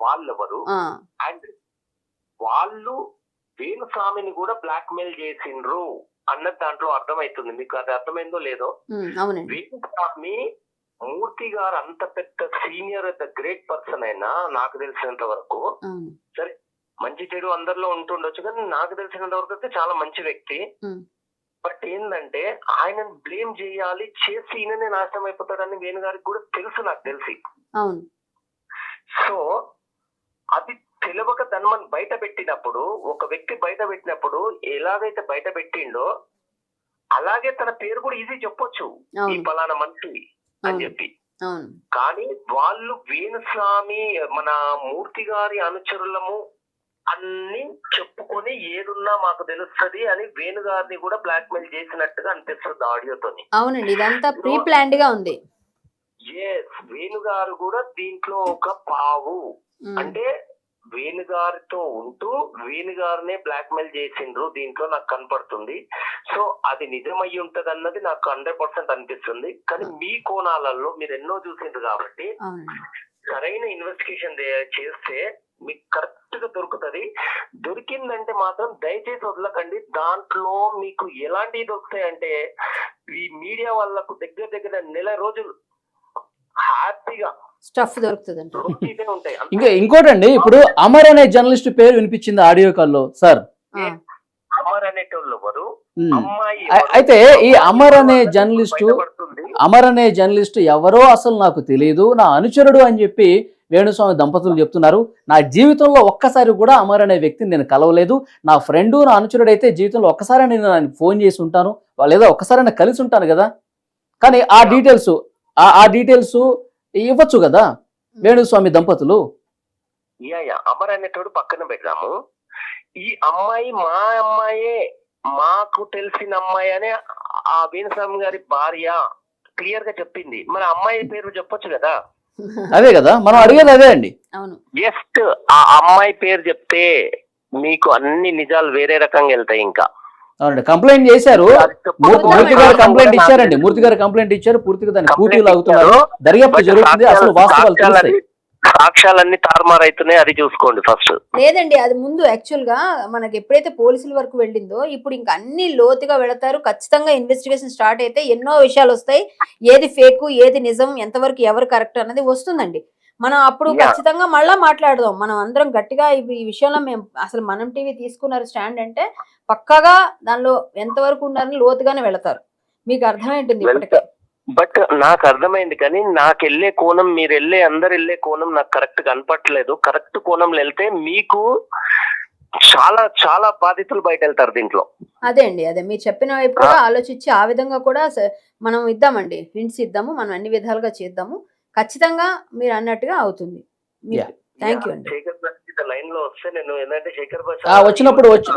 వాళ్ళెవరు, అండ్ వాళ్ళు వేణుస్వామిని కూడా బ్లాక్ మెయిల్ చేసిండ్రు అన్నది దాంట్లో అర్థమవుతుంది. మీకు అది అర్థమైందో లేదో? వేణుస్వామి మూర్తి గారు అంత పెద్ద సీనియర్, ద గ్రేట్ పర్సన్ అయినా, నాకు తెలిసినంత వరకు, సరే మంచి చెడు అందరిలో ఉంటుండొచ్చు, కానీ నాకు తెలిసినంత వరకు అయితే చాలా మంచి వ్యక్తి. బట్ ఏంటంటే ఆయన బ్లేమ్ చేయాలి, చేసి ఈయననే నాశనం అయిపోతాడని వేణు గారికి కూడా తెలుసు, నాకు తెలిసి. సో అది తెలియక ధన్మని బయట పెట్టినప్పుడు, ఒక వ్యక్తి బయట పెట్టినప్పుడు ఎలాగైతే బయట పెట్టిండో అలాగే తన పేరు కూడా ఈజీ చెప్పొచ్చు, ఈ పలానా మనిషి అని చెప్పి. కానీ వాళ్ళు వేణుస్వామి మన మూర్తి గారి అనుచరులము అన్ని చెప్పుకొని ఏదున్నా మాకు తెలుస్తుంది అని వేణు గారిని కూడా బ్లాక్ మెయిల్ చేసినట్టుగా అనిపిస్తుంది ఆడియోతోని. అవునండి, ఇదంతా ప్రీ ప్లాన్డ్ గా ఉంది. వేణు గారు కూడా దీంట్లో ఒక పావు, అంటే వేణు గారితో ఉంటూ వేణు గారినే బ్లాక్ మెయిల్ చేసిండ్రు దీంట్లో నాకు కనపడుతుంది. సో అది నిజమై ఉంటది అన్నది నాకు 100% అనిపిస్తుంది. కానీ మీ కోణాలలో మీరు ఎన్నో చూసిండ్రు కాబట్టి సరైన ఇన్వెస్టిగేషన్ చేస్తే మీకు కరెక్ట్ గా దొరుకుతుంది. దొరికిందంటే మాత్రం దయచేసి వదలకండి. దాంట్లో మీకు ఎలాంటివి దొరుకుతాయంటే ఈ మీడియా వాళ్ళకు దగ్గర నెల రోజులు హ్యాపీగా స్టఫ్ దొరుకుతుంది. ఇంకా ఇంకోటండి, ఇప్పుడు అమర్ అనే జర్నలిస్ట్ పేరు వినిపించింది ఆడియో కాల్లో సార్. అమర్ అనేటోళ్ళు ఎవరు? అయితే ఈ అమర్ అనే జర్నలిస్ట్ ఎవరో అసలు నాకు తెలియదు, నా అనుచరుడు అని చెప్పి వేణుస్వామి దంపతులు చెప్తున్నారు. నా జీవితంలో ఒక్కసారి కూడా అమర్ అనే వ్యక్తిని నేను కలవలేదు. నా ఫ్రెండు, నా అనుచరుడు అయితే జీవితంలో ఒక్కసారి నేను ఫోన్ చేసి ఉంటాను, లేదా ఒక్కసారైనా కలిసి ఉంటాను కదా. కానీ ఆ డీటెయిల్స్ ఇవ్వచ్చు కదా వేణుస్వామి దంపతులు. అమర్ అనేటోడు పక్కన పెడదాము. ఈ అమ్మాయి మా అమ్మాయే, మాకు తెలిసిన అమ్మాయి అనే ఆ వేణుస్వామి గారి భార్య క్లియర్ గా చెప్పింది. మరి అమ్మాయి పేరు చెప్పొచ్చు కదా. అదే కదా మనం అడిగేది, అదే అండి. జస్ట్ ఆ అమ్మాయి పేరు చెప్తే మీకు అన్ని నిజాలు వేరే రకంగా వెళ్తాయి. ఇంకా కంప్లైంట్ చేశారు, మూర్తి గారు కంప్లైంట్ ఇచ్చారండి, మూర్తి గారు కంప్లైంట్ ఇచ్చారు, పూర్తిగా దాన్ని పూర్తిగా అవుతున్నారు, దర్యాప్తు జరుగుతుంది, అసలు వాస్తవాలు తెలుస్తాయి. సాక్ష్యాలన్నీ తారుమారైతున్నాయి, అది చూసుకోండి ఫస్ట్. లేదండి, అది ముందు యాక్చువల్ గా మనకి ఎప్పుడైతే పోలీసుల వరకు వెళ్ళిందో ఇప్పుడు ఇంకా అన్ని లోతుగా వెళతారు. ఖచ్చితంగా ఇన్వెస్టిగేషన్ స్టార్ట్ అయితే ఎన్నో విషయాలు వస్తాయి, ఏది ఫేక్ ఏది నిజం, ఎంతవరకు ఎవరు కరెక్ట్ అన్నది వస్తుందండి. మనం అప్పుడు ఖచ్చితంగా మళ్ళా మాట్లాడదాం. మనం అందరం గట్టిగా ఈ విషయంలో మేము అసలు మనం టీవీ తీసుకున్నారు స్టాండ్ అంటే పక్కాగా దానిలో ఎంతవరకు ఉన్నారని లోతుగానే వెళతారు. మీకు అర్థమైంటుంది ఇప్పటికే. బట్ నాకు అర్థమైంది, కానీ నాకు వెళ్ళే కోణం, అందరు వెళ్ళే కోణం నాకు కరెక్ట్ కనపట్లేదు. కరెక్ట్ కోణంలో వెళ్తే మీకు చాలా చాలా బాధితులు బయట వెళ్తారు దీంట్లో. అదే అండి, అదే మీరు చెప్పిన వైపు కూడా ఆలోచించి ఆ విధంగా కూడా మనం ఇద్దామండి, హింట్స్ ఇద్దాము, మనం అన్ని విధాలుగా చేద్దాము, ఖచ్చితంగా మీరు అన్నట్టుగా అవుతుంది. థ్యాంక్ యూ అండి. శేఖర్ భాష లైన్ లో వస్తే నేను ఏంటంటే శేఖర్ భాష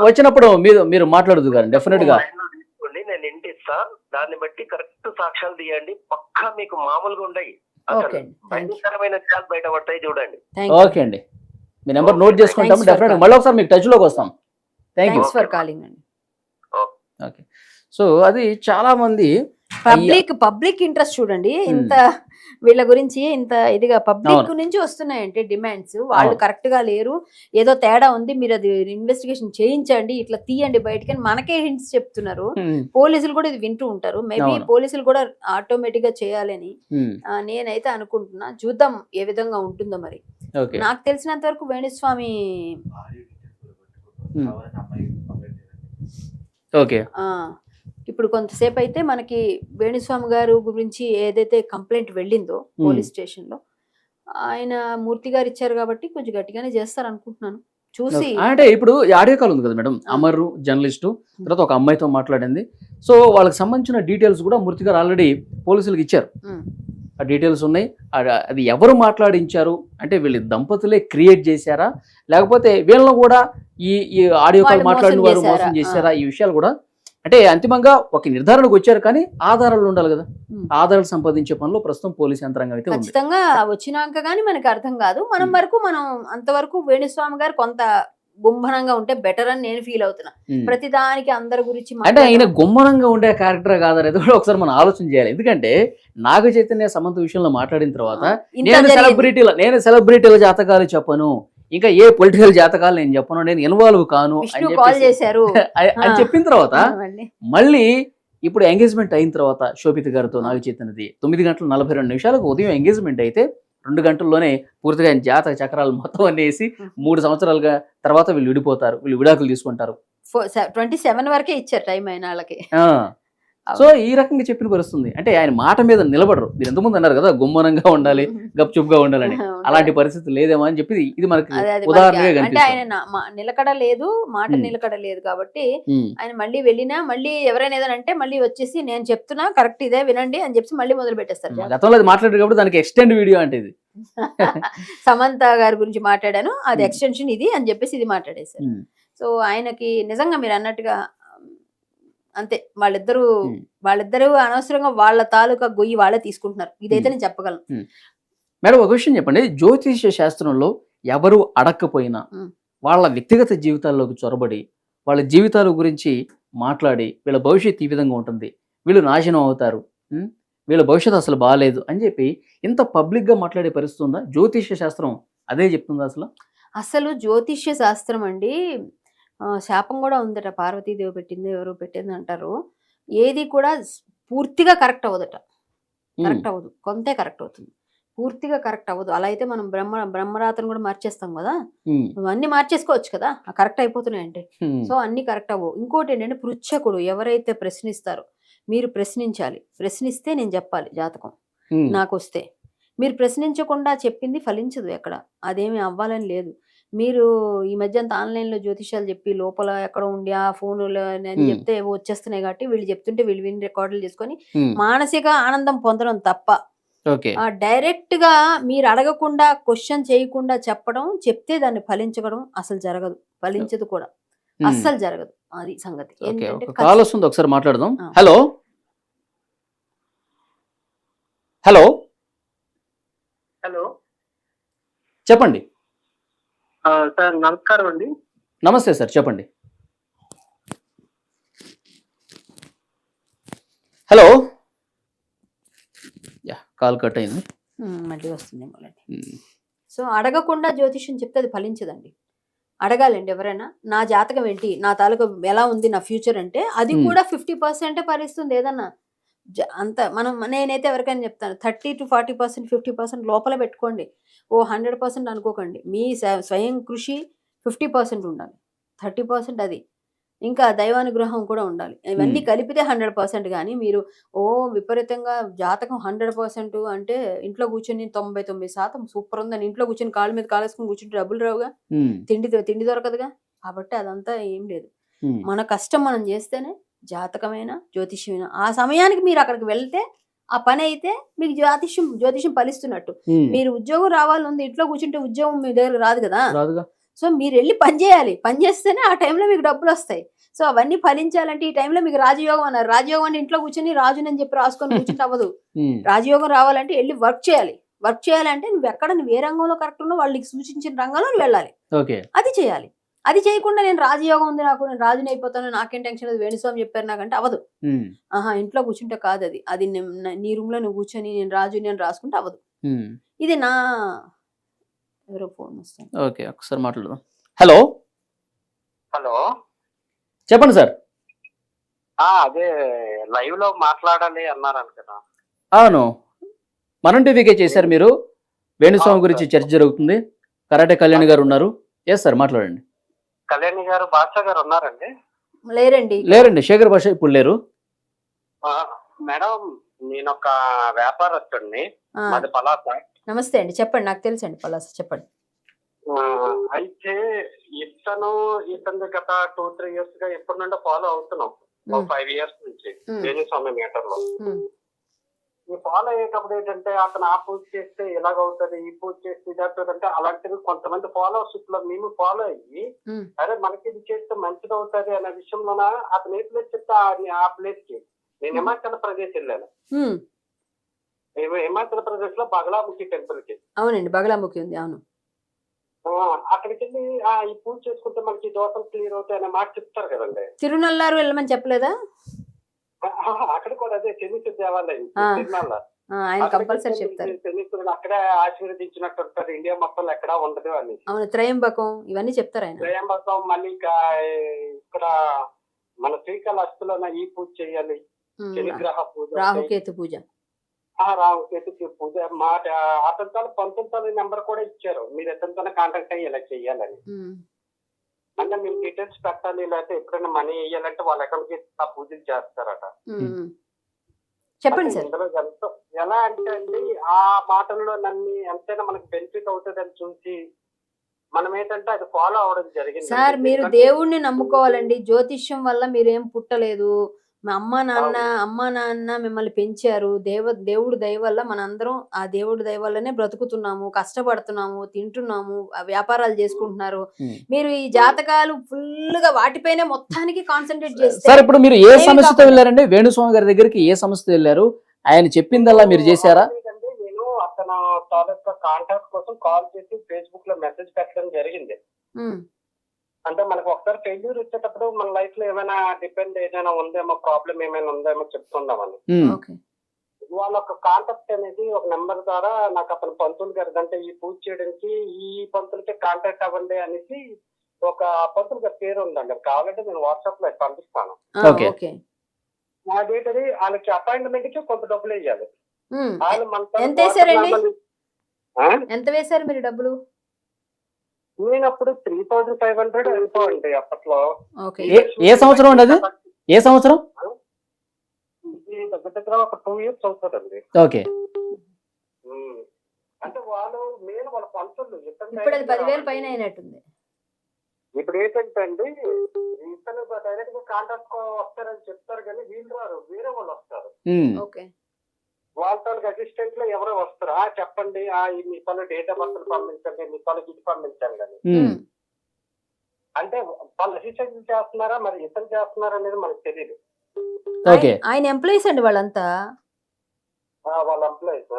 వచ్చినప్పుడు మీరు మాట్లాడదు గారు డెఫినెట్ గా తీసుకోండి, నేను ఇంటి ఇస్తా, దాన్ని బట్టి కరెక్ట్ సాక్ష్యాలు తీయండి, పక్కా మీకు మామూలుగా ఉండయి, ఓకే అండి, భయంకరమైన విషయాలు బయటపడతాయి చూడండి. ఓకే అండి, మీ నెంబర్ నోట్ చేసుకుంటాము, డెఫినెట్ మళ్ళీ ఒకసారి మీకు టచ్ లోకి వస్తాం. థ్యాంక్స్ ఫర్ కాలింగ్ అండి. ఓకే, సో అది చాలా మంది పబ్లిక్ ఇంట్రెస్ట్ చూడండి, ఇంత వీళ్ళ గురించి ఇంత ఇదిగా పబ్లిక్ నుంచి వస్తున్నాయంటే డిమాండ్స్, వాళ్ళు కరెక్ట్ గా లేరు, ఏదో తేడా ఉంది, మీరు అది ఇన్వెస్టిగేషన్ చేయించండి, ఇట్లా తీయండి బయటికి అని మనకే హింట్స్ చెప్తున్నారు. పోలీసులు కూడా ఇది వింటూ ఉంటారు, మేబీ పోలీసులు కూడా ఆటోమేటిక్ గా చేయాలని నేనైతే అనుకుంటున్నా. చూద్దాం ఏ విధంగా ఉంటుందో మరి. నాకు తెలిసినంత వరకు వేణుస్వామి ఇప్పుడు కొంతసేపు అయితే మనకి వేణుస్వామి గారు గురించి ఏదైతే కంప్లైంట్ వెళ్ళిందో పోలీస్ స్టేషన్ లో, ఆయన మూర్తి గారు ఇచ్చారు కాబట్టి కొంచెం గట్టిగానే చేస్తారు అనుకుంటున్నాను. చూసి అంటే ఇప్పుడు ఆడియో కాల్ ఉంది కదా మేడం, అమర్ జర్నలిస్టు తర్వాత ఒక అమ్మాయితో మాట్లాడింది, సో వాళ్ళకి సంబంధించిన డీటెయిల్స్ కూడా మూర్తి గారు ఆల్రెడీ పోలీసులకు ఇచ్చారు. ఆ డీటెయిల్స్ ఉన్నాయి, అది ఎవరు మాట్లాడించారు అంటే వీళ్ళు దంపతులే క్రియేట్ చేశారా, లేకపోతే వీళ్ళను కూడా ఈ ఆడియో కాల్ మాట్లాడిన వారు మోసం చేశారా, ఈ విషయాలు కూడా అంటే అంతిమంగా ఒక నిర్ధారణకు వచ్చారు. కానీ ఆధారాలు ఉండాలి కదా, ఆధారాలు సంపాదించే పనిలో ప్రస్తుతం పోలీస్ యంత్రాంగం అయితే ఖచ్చితంగా వచ్చినాక కానీ మనకి అర్థం కాదు. మనం అంతవరకు వేణుస్వామి గారు కొంత గుంభనంగా ఉంటే బెటర్ అని నేను ఫీల్ అవుతున్నా. ప్రతి దానికి అందరి గురించి అంటే ఆయన గుమ్మనంగా ఉండే క్యారెక్టర్ కాదనేది కూడా ఒకసారి మనం ఆలోచన చేయాలి. ఎందుకంటే నాగ చైతన్య సమంత విషయంలో మాట్లాడిన తర్వాత నేను సెలబ్రిటీల జాతకాలు చెప్పను, ఇంకా ఏ పొలిటికల్ జాతకాలు నేను చెప్పను, నేను ఇన్వాల్వ్ కాను అని చెప్పిన తర్వాత మళ్ళీ ఇప్పుడు ఎంగేజ్మెంట్ అయిన తర్వాత శోభిత గారితో నాగ చైతన్యది 9:42 ఉదయం ఎంగేజ్మెంట్ అయితే 2 గంటల్లోనే పూర్తిగా జాతక చక్రాలు మొత్తం అనేసి 3 సంవత్సరాలుగా తర్వాత వీళ్ళు విడిపోతారు, వీళ్ళు విడాకులు తీసుకుంటారు. 27 వరకే ఇచ్చారు టైం అయిన వాళ్ళకి. సో ఈ రకంగా చెప్పిన పరిస్థితుంది. అంటే ఆయన మాట మీద నిలబడరు. మీరు ఎంతమంది అన్నారు కదా గుమ్మనంగా ఉండాలి, గప్చుప్గా ఉండాలని, అలాంటి పరిస్థితి లేదేమో అని చెప్పి ఇది మనకి ఉదాహరణగా అంటే ఆయన నిలకడ లేదు, మాట నిలకడ లేదు కాబట్టి ఆయన మళ్ళీ వెళ్ళినా మళ్ళీ ఎవరైనా ఏదైనా అంటే మళ్ళీ వచ్చేసి నేను చెప్తున్నా కరెక్ట్ ఇదే వినండి అని చెప్పి మళ్ళీ మొదలు పెట్టేస్తారు. గతంలో అది మాట్లాడారు కాబట్టి దానికి ఎక్స్టెండ్ వీడియో అంటే ఇది సమంత గారి గురించి మాట్లాడాను, అది ఎక్స్టెన్షన్ ఇది అని చెప్పేసి ఇది మాట్లాడేశారు. సో ఆయనకి నిజంగా మీరు అన్నట్టుగా అంతే, వాళ్ళిద్దరూ అనవసరంగా వాళ్ళ తాలూకా గొయ్యి వాళ్ళే తీసుకుంటున్నారు, ఇదైతే నేను చెప్పగలను. మేడం ఒక విషయం చెప్పండి, జ్యోతిష్య శాస్త్రంలో ఎవరు అడక్కపోయినా వాళ్ళ వ్యక్తిగత జీవితాల్లోకి చొరబడి వాళ్ళ జీవితాల గురించి మాట్లాడి వీళ్ళ భవిష్యత్తు ఈ విధంగా ఉంటుంది, వీళ్ళు నాశనం అవుతారు, వీళ్ళ భవిష్యత్తు అసలు బాగాలేదు అని చెప్పి ఇంత పబ్లిక్ గా మాట్లాడే పరిస్థితి ఉందా? జ్యోతిష్య శాస్త్రం అదే చెప్తుందా? అసలు జ్యోతిష్య శాస్త్రం అండి శాపం కూడా ఉందట, పార్వతీదేవి పెట్టింది ఎవరు పెట్టింది అంటారు. ఏది కూడా పూర్తిగా కరెక్ట్ అవ్వదట, కరెక్ట్ అవ్వదు, కొంతే కరెక్ట్ అవుతుంది, పూర్తిగా కరెక్ట్ అవ్వదు. అలా అయితే మనం బ్రహ్మరాతను కూడా మార్చేస్తాం కదా, అన్ని మార్చేసుకోవచ్చు కదా, కరెక్ట్ అయిపోతున్నాయంటే. సో అన్ని కరెక్ట్ అవ్వవు. ఇంకోటి ఏంటంటే పృచ్ఛకుడు ఎవరైతే ప్రశ్నిస్తారో మీరు ప్రశ్నించాలి, ప్రశ్నిస్తే నేను చెప్పాలి జాతకం నాకు వస్తే. మీరు ప్రశ్నించకుండా చెప్పింది ఫలించదు ఎక్కడ, అదేమి అవ్వాలని లేదు. మీరు ఈ మధ్య అంత ఆన్లైన్లో జ్యోతిష్యాలు చెప్పి లోపల ఎక్కడ ఉండి ఆ ఫోన్లో అని చెప్తే వచ్చేస్తున్నాయి కాబట్టి వీళ్ళు చెప్తుంటే వీళ్ళు విని రికార్డులు చేసుకొని మానసిక ఆనందం పొందడం తప్ప డైరెక్ట్ గా మీరు అడగకుండా క్వశ్చన్ చేయకుండా చెప్పడం, చెప్తే దాన్ని ఫలించడం అసలు జరగదు, ఫలించదు కూడా, అస్సలు జరగదు. అది సంగతి. కాల్ వస్తుంది, ఒకసారి మాట్లాడదాం. హలో హలో హలో చెప్పండి సార్. నమస్కారం అండి. నమస్తే సార్, చెప్పండి. హలో, కాల్ కట్ అయింది, మళ్ళీ వస్తుంది. సో అడగకుండా జ్యోతిష్యం చెప్తే అది ఫలించదండి, అడగాలండి ఎవరైనా. నా జాతకం ఏంటి, నా తాలూకా ఎలా ఉంది, నా ఫ్యూచర్ అంటే అది కూడా 50% ఫలిస్తుంది ఏదన్నా. అంత నేనైతే ఎవరికైనా చెప్తాను 30 to 40%, 50% లోపల పెట్టుకోండి. 100% అనుకోకండి. మీ స్వయం కృషి 50% ఉండాలి, 30% అది, ఇంకా దైవానుగ్రహం కూడా ఉండాలి. ఇవన్నీ కలిపితే 100%. కానీ మీరు విపరీతంగా జాతకం 100% అంటే ఇంట్లో కూర్చొని 99% సూపర్ ఉందని ఇంట్లో కూర్చొని కాళ్ళ మీద కాలేసుకుని కూర్చుంటే డబ్బులు రావుగా, తిండి దొరకదుగా. కాబట్టి అదంతా ఏం లేదు. మన కష్టం మనం చేస్తేనే జాతకమైన జ్యోతిష్యమైన ఆ సమయానికి మీరు అక్కడికి వెళ్తే ఆ పని అయితే మీకు జ్యోతిష్యం ఫలిస్తున్నట్టు. మీరు ఉద్యోగం రావాలని ఇంట్లో కూర్చుంటే ఉద్యోగం మీ దగ్గర రాదు కదా. సో మీరు వెళ్ళి పని చేయాలి, పని చేస్తేనే ఆ టైంలో మీకు డబ్బులు వస్తాయి. సో అవన్నీ ఫలించాలంటే ఈ టైంలో మీకు రాజయోగం అన్నారు. రాజయోగం అంటే ఇంట్లో కూర్చొని రాజునని చెప్పి రాసుకొని కూర్చుంటే అవ్వదు. రాజయోగం రావాలంటే వెళ్ళి వర్క్ చేయాలి. వర్క్ చేయాలంటే నువ్వు ఏ రంగంలో కరెక్ట్ ఉన్నా వాళ్ళకి సూచించిన రంగంలో నువ్వు వెళ్ళాలి, అది చేయాలి. అది చేయకుండా నేను రాజయోగం ఉంది నాకు, నేను రాజుని అయిపోతాను, నాకేం టెన్షన్ లేదు, వేణుస్వామి చెప్పారు నాకంటే అవ్వదు. ఇంట్లో కూర్చుంటే కాదు అది. అది నీ రూమ్ లో నువ్వు కూర్చొని నేను రాజుని అని రాసుకుంటే అవ్వదు. ఇది నా ఎవరో ఫోన్ వస్తుంది. ఓకే, ఒకసారి మాట్లాడదాం. హలో హలో, చెప్పండి సార్. అదే లైవ్ లో మాట్లాడాలి అన్నారని కదా. అవును, మనం టీవీకే చేశారు మీరు. వేణుస్వామి గురించి చర్చ జరుగుతుంది. కరాటే కళ్యాణ్ గారు ఉన్నారు. ఎస్ సార్, మాట్లాడండి. కళ్యాణి గారు, బాద్షా గారు ఉన్నారండి? లేరండి, శేఖర్ భాష ఇప్పుడు లేరు. మేడం, నేను ఒక వ్యాపారస్తుడిని, మాది పలాస. నమస్తే అండి, చెప్పండి. నాకు తెలుసండి పలాస, చెప్పండి. అయితే ఇతను గత 2-3 years గా ఎప్పటి నుండో ఫాలో అవుతున్నాం. 5 years నుంచి వేణుస్వామి మ్యాటర్ లో. ఈ ఫాలో అయ్యేటప్పుడు ఏంటంటే అతను ఆ పూజ చేస్తే ఎలాగవుతుంది, ఈ పూజ చేస్తే ఇది అవుతుంది అంటే అలాంటివి కొంతమంది ఫాలోవర్షిప్ లో మేము ఫాలో అయ్యి అరే మనకి ఇది చేస్తే మంచిది అవుతుంది అనే విషయంలోన అతను ఏ ప్లేస్ చెప్తే ఆ ప్లేస్ కి నేను హిమాచల్ ప్రదేశ్ వెళ్ళాను. హిమాచల్ ప్రదేశ్ లో బగలాముఖి టెంపుల్ కి. అవునండి, బగలాముఖి ఉంది. అవును, అక్కడికి వెళ్ళి ఈ పూజ చేసుకుంటే మనకి దోషం క్లియర్ అవుతాయి అనే మాట చెప్తారు కదండి. తిరునల్లారు వెళ్ళమని చెప్పలేదా? అక్కడ కూడా అదే శనీశ్వర దేవాలయం తిరునల్లా. శనీశ్వరుడు అక్కడే ఆశీర్వదించినట్టు ఉంటారు, ఇండియా మొత్తంలో ఎక్కడా ఉండదు అని. త్రయంబకం ఇవన్నీ చెప్తారు ఆయన. త్రయంబకం, మళ్ళీ ఇక్కడ మన శ్రీకాళహస్తిలో ఈ పూజ చేయాలి, శనిగ్రహ పూజ, రాహుకేతు పూజ. రాహుకేతు పూజ. మా అతనితో 19 నెంబర్ కూడా ఇచ్చారు, మీరు ఎతనితో కాంటాక్ట్ అయ్యి ఇలా చెయ్యాలని. అంటే మీరు డీటెయిల్స్ పెట్టాలి, లేకపోతే ఎప్పుడైనా మనీ వేయాలంటే వాళ్ళ అకౌంట్ కి పూజలు చేస్తారట. చెప్పండి సార్. ఇందులో ఎలా అంటే అండి, ఆ మాటల్లో నన్ను ఎంతైనా మనకి బెనిఫిట్ అవుతుంది అని చూసి మనం ఏంటంటే అది ఫాలో అవడం జరిగింది. సార్ మీరు దేవుణ్ణి నమ్ముకోవాలండి. జ్యోతిష్యం వల్ల మీరేం పుట్టలేదు. మా అమ్మా నాన్న మిమ్మల్ని పెంచారు. దేవుడు దయ వల్ల మనందరం ఆ దేవుడి దయ వల్లనే బ్రతుకుతున్నాము, కష్టపడుతున్నాము, తింటున్నాము, వ్యాపారాలు చేసుకుంటున్నారు. మీరు ఈ జాతకాలు ఫుల్ గా వాటిపైనే మొత్తానికి కాన్సన్ట్రేట్ చేస్తారు. సార్ ఇప్పుడు మీరు ఏ సమస్యతో వెళ్ళారండి? వేణుస్వామి గారి దగ్గరికి ఏ సమస్యతో వెళ్ళారు? ఆయన చెప్పిందల్లా మీరు చేశారా? నేను అతను తాలూకా కాంటాక్ట్ కోసం కాల్ చేసి ఫేస్బుక్ లో మెసేజ్ పెట్టడం జరిగింది. అంటే మనకు ఒకసారి ఫెయిల్యూర్ వచ్చేటప్పుడు మన లైఫ్ లో ఏమైనా డిపెండ్ ఏదైనా ఉందేమో, ప్రాబ్లం ఏమైనా ఉందేమో చెప్తుందామని. వాళ్ళ ఒక కాంటాక్ట్ అనేది ఒక నెంబర్ ద్వారా నాకు అతను పంతులు గారు అంటే ఈ పూజ చేయడానికి ఈ పంతులకి కాంటాక్ట్ అవ్వండి అనేసి ఒక పంతులు గారి పేరు ఉందండి. కావాలంటే నేను వాట్సాప్ లో పంపిస్తాను. నా డేట్ అది వాళ్ళకి అపాయింట్మెంట్ కి కొంత డబ్బులు వేయాలి. వాళ్ళు ఎంత వేశారు మీరు డబ్బులు? నేను అప్పుడు 3500 అయిపోండి అప్పట్లో. ఏ సంవత్సరం అండి అది? ఏ సంవత్సరం? దగ్గర ఒక 2 years అవుతుందండి. ఓకే. అంటే వాళ్ళు నేను వాళ్ళ పంతులు ఇప్పుడు 10,000 పైన అయినట్టుంది. ఇప్పుడు ఏంటంటే అండి, ఇతను డైరెక్ట్ గా కాంటాక్ట్ వస్తారని చెప్తారు కానీ వీళ్ళు రారు, వేరే వాళ్ళు వస్తారు. వాళ్ళ అసిస్టెంట్ లో ఎవరో వస్తారు, చెప్పండి మీ పనులు డేట్ ఆఫ్ బర్త్ పంపించండి, మీ పనులు ఇది పంపించండి అని. అంటే వాళ్ళ అసిస్టెంట్ చేస్తున్నారా మరి ఇతను చేస్తున్నారా అనేది మనకు తెలియదు. ఆయన ఎంప్లాయీస్ అండి వాళ్ళంతా. వాళ్ళ ఎంప్లాయీస్.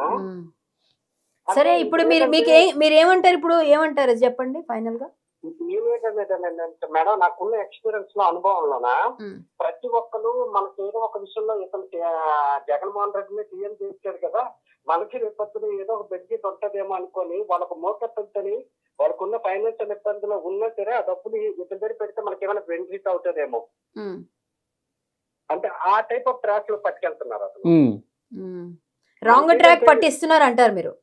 సరే, ఇప్పుడు మీరు ఏమంటారు? ఇప్పుడు ఏమంటారు చెప్పండి ఫైనల్ గా. మేడం, నాకున్న ఎక్స్పీరియన్స్ లో అనుభవంలోనా ప్రతి ఒక్కరు మనకి ఏదో ఒక విషయంలో ఇతను జగన్మోహన్ రెడ్డిని సీఎం చేశారు కదా, మనకి రేపొద్దున ఏదో ఒక బెనిఫిట్ ఉంటదేమో అనుకొని వాళ్ళకు మోసని వాళ్ళకున్న ఫైనాన్షియల్ ఇబ్బందులు ఉన్నా సరే ఆ డబ్బులు ఇతని దగ్గర పెడితే మనకి ఏమైనా బెనిఫిట్ అవుతుందేమో అంటే ఆ టైప్ ఆఫ్ ట్రాక్ లో పట్టుకెళ్తున్నారు. అసలు రాంగ్ ట్రాక్ పట్టిస్తున్నారు అంటారు మీరు?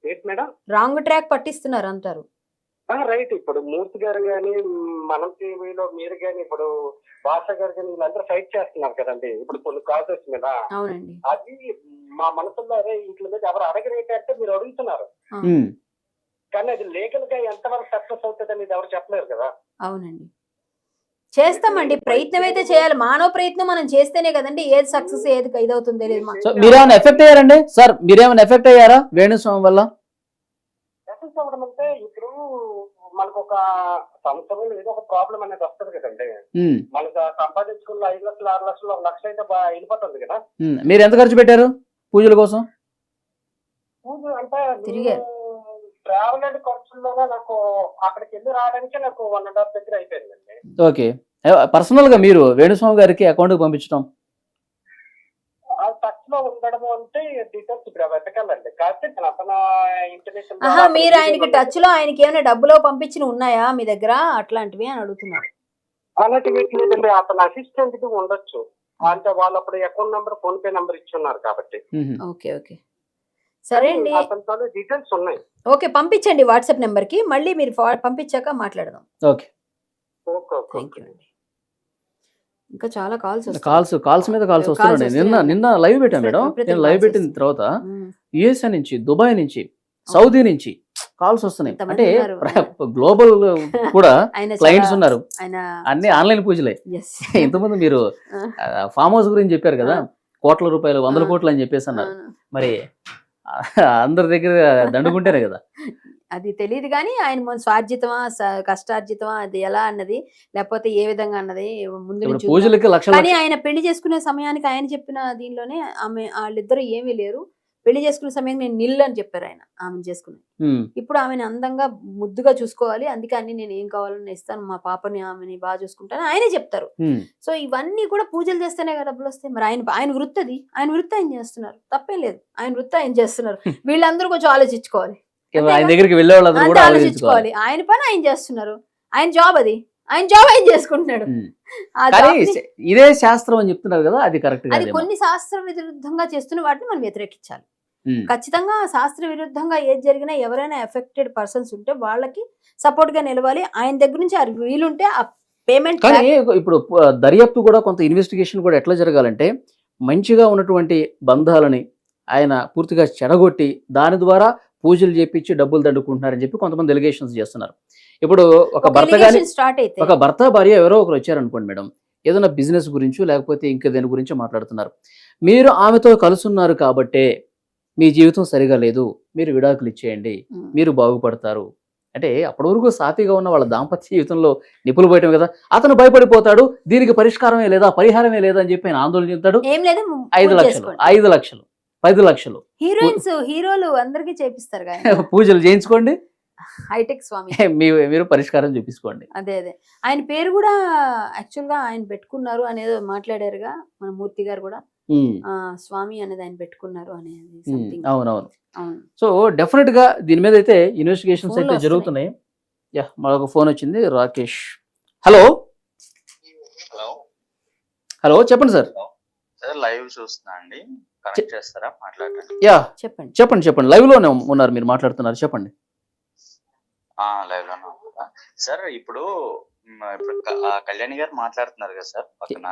ఏంటి మేడం? రాంగ్ ట్రాక్ పట్టిస్తున్నారు అంటారు. రైట్. ఇప్పుడు మూర్తి గారు గాని, మనం టీవీలో మీరు గాని, ఇప్పుడు భాష గారు గాని వీళ్ళందరూ ఫైట్ చేస్తున్నారు కదండి ఇప్పుడు కొన్ని కాజెస్ మీద. అది మా మనసులో అదే ఇంట్లో మీద ఎవరు అడగరేంటి అంటే మీరు అడుగుతున్నారు. కానీ అది లీగల్ గా ఎంతవరకు సక్సెస్ అవుతుంది అనేది ఎవరు చెప్పలేరు కదా. అవునండి, చేస్తామండి, ప్రయత్నం అయితే చేయాలి. మానవ ప్రయత్నం మనం చేస్తేనే కదండి ఏది సక్సెస్ ఏది ఇదవుతుంది తెలియదు. సో మీరేమైనా ఎఫెక్ట్ అయ్యారండి సార్? మీరేమైనా ఎఫెక్ట్ అయ్యారా వేణుస్వామి వల్ల? సక్సెస్ అవ్వడం అంటే ఇప్పుడు మనకు ఒక సంవత్సరంలో ఏదో ఒక ప్రాబ్లం అనేది వస్తుంది కదండి. మనకు సంపాదించుకున్న 5 లక్షలు 6 లక్షలు 1 లక్ష అయితే వెళ్ళిపోతుంది కదా. మీరు ఎంత ఖర్చు పెట్టారు పూజల కోసం? పూజ అంటే ట్రావెల్ అండ్ ఖర్చుల్లోనే నాకు అక్కడికి వెళ్ళి రావడానికి నాకు 1.5 దగ్గర అయిపోయిందండి. ఓకే, పర్సనల్ గా మీరు వేణుస్వామి గారికి అకౌంట్ కి పంపించడం టచ్ లో ఉండడము అంటే డీటెయిల్స్ ఇప్పుడు వెతకాలండి. కాకపోతే అతను ఇంటర్నేషనల్ మీరు ఆయనకి టచ్ లో ఆయనకి ఏమైనా డబ్బులో పంపించిన ఉన్నాయా మీ దగ్గర అట్లాంటివి అని అడుగుతున్నారు. అలాంటివి లేదండి, అతను అసిస్టెంట్ కి ఉండొచ్చు. అంటే వాళ్ళు అప్పుడు account number PhonePe number ఇచ్చున్నారు కాబట్టి. ఓకే ఓకే సరే అండి, అతనితో డీటెయిల్స్ ఉన్నాయి. ఓకే పంపించండి వాట్సాప్ నెంబర్ కి, మళ్ళీ మీరు పంపించాక మాట్లాడదాం. ఓకే, థ్యాంక్ యూ అండి. ఇంకా చాలా కాల్స్ మీద కాల్స్ వస్తున్నాయి. నిన్న లైవ్ పెట్టాను మేడం. నేను లైవ్ పెట్టిన తర్వాత యుఎస్ఏ నుంచి, దుబాయ్ నుంచి, సౌదీ నుంచి కాల్స్ వస్తున్నాయి. అంటే గ్లోబల్ కూడా క్లయింట్స్ ఉన్నారు. అన్ని ఆన్లైన్ పూజలే. ఇంతకుముందు మీరు ఫామ్ హౌస్ గురించి చెప్పారు కదా, కోట్ల రూపాయలు 100 కోట్లు అని చెప్పేసి అన్నారు. మరి అందరి దగ్గర దండుకుంటేనే కదా. అది తెలియదు కానీ ఆయన స్వార్జితమా కష్టార్జితమా అది ఎలా అన్నది, లేకపోతే ఏ విధంగా అన్నది ముందు నుంచి పూజలకి కానీ ఆయన పెళ్లి చేసుకునే సమయానికి ఆయన చెప్పిన దీనిలోనే వాళ్ళిద్దరు ఏమీ లేరు. పెళ్లి చేసుకునే సమయానికి నేను నిల్ అని చెప్పారు ఆయన ఆమెను చేసుకుని. ఇప్పుడు ఆమెను అందంగా ముద్దుగా చూసుకోవాలి, అందుకే అన్ని నేను ఏం కావాలని ఇస్తాను, మా పాపని ఆమెని బాగా చూసుకుంటాను ఆయనే చెప్తారు. సో ఇవన్నీ కూడా పూజలు చేస్తేనే కదా డబ్బులు వస్తాయి. మరి ఆయన వృత్తి అది, ఆయన వృత్తి ఆయన చేస్తున్నారు, తప్పేం లేదు. ఆయన వృత్తి ఆయన చేస్తున్నారు, వీళ్ళందరూ కొంచెం ఆలోచించుకోవాలి, ఆయన దగ్గరికి వెళ్ళే వాళ్ళు ఆలోచించుకోవాలి. ఆయన పని ఆయన చేస్తున్నారు, ఆయన జాబ్ అది, ఆయన జాబ్ ఆయన చేసుకుంటున్నాడు. ఇదే శాస్త్రం అని చెప్తున్నారు కదా, అది కరెక్ట్. అది కొన్ని శాస్త్ర విరుద్ధంగా చేస్తున్న వాటిని మనం వ్యతిరేకించాలి. ఖచ్చితంగా శాస్త్ర విరుద్ధంగా ఏది జరిగినా ఎవరైనా ఎఫెక్టెడ్ పర్సన్స్ ఉంటే వాళ్ళకి సపోర్ట్ గా నిలవాలి. ఆయన దగ్గర నుంచి వీలుంటే ఆ పేమెంట్. కానీ ఇప్పుడు దర్యాప్తు కూడా కొంత ఇన్వెస్టిగేషన్ కూడా ఎట్లా జరగాలంటే, మంచిగా ఉన్నటువంటి బంధాలని ఆయన పూర్తిగా చెడగొట్టి దాని ద్వారా పూజలు చేపించి డబ్బులు దండుకుంటున్నారని చెప్పి కొంతమంది ఎలిగేషన్స్ చేస్తున్నారు. ఇప్పుడు ఒక భర్త భార్య ఎవరో ఒకరు వచ్చారనుకోండి మేడం, ఏదైనా బిజినెస్ గురించో లేకపోతే ఇంకా దేని గురించో మాట్లాడుతున్నారు. మీరు ఆమెతో కలుసున్నారు కాబట్టే మీ జీవితం సరిగా లేదు, మీరు విడాకులు ఇచ్చేయండి, మీరు బాగుపడతారు అంటే అప్పటి వరకు సాఫీగా ఉన్న వాళ్ళ దాంపత్య జీవితంలో నిపులు పోయటం కదా. అతను భయపడిపోతాడు, దీనికి పరిష్కారమే లేదా, పరిహారమే లేదా అని చెప్పి ఆయన ఆందోళన చెందుతాడు. 5 లక్షలు 5 లక్షలు 10 లక్షలు హీరోలు అందరికీ చేపిస్తారు పూజలు చేయించుకోండి, హైటెక్ స్వామి మీరు పరిష్కారం చూపించుకోండి. అదే ఆయన పేరు కూడా యాక్చువల్ గా ఆయన పెట్టుకున్నారు అనేది మాట్లాడారుగా మన మూర్తి గారు కూడా, స్వామి అనేది ఆయన పెట్టుకున్నారు అనేది. అవునవును. సో డెఫినెట్ గా దీని మీద అయితే ఇన్వెస్టిగేషన్స్ అయితే జరుగుతున్నాయి. మరొక ఫోన్ వచ్చింది, రాకేష్. హలో హలో చెప్పండి సార్. లైవ్ చూస్తున్నా అండి, కనెక్ట్ చేస్తారా, మాట్లాడండి. చెప్పండి లైవ్ లోనే ఉన్నారు, మీరు మాట్లాడుతున్నారు, చెప్పండి. లైవ్ లోనే ఉందా సార్? ఇప్పుడు కళ్యాణి గారు మాట్లాడుతున్నారు కదా సార్ పక్కన.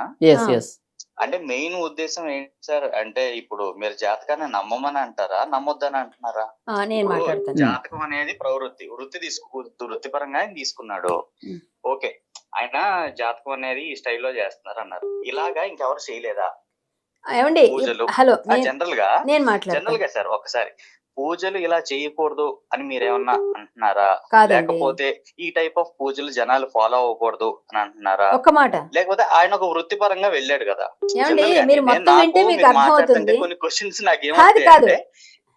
అంటే మెయిన్ ఉద్దేశం ఏంటి సార్ అంటే, ఇప్పుడు మీరు జాతకాన్ని నమ్మమని అంటారా, నమ్మొద్దని అంటున్నారా? జాతకం అనేది వృత్తిపరంగా ఆయన తీసుకున్నాడు, ఓకే. ఆయన జాతకం అనేది ఈ స్టైల్లో చేస్తున్నారు అన్నారు, ఇలాగా ఇంకెవరు చేయలేదా పూజలు? జనరల్ గా సార్ ఒకసారి పూజలు ఇలా చేయకూడదు అని మీరేమన్నా అంటున్నారా, లేకపోతే ఈ టైప్ ఆఫ్ పూజలు జనాలు ఫాలో అవ్వకూడదు అని అంటున్నారా? లేకపోతే ఆయన ఒక వృత్తిపరంగా వెళ్ళాడు కదా, కొన్ని క్వశ్చన్స్ నాకేమంటే,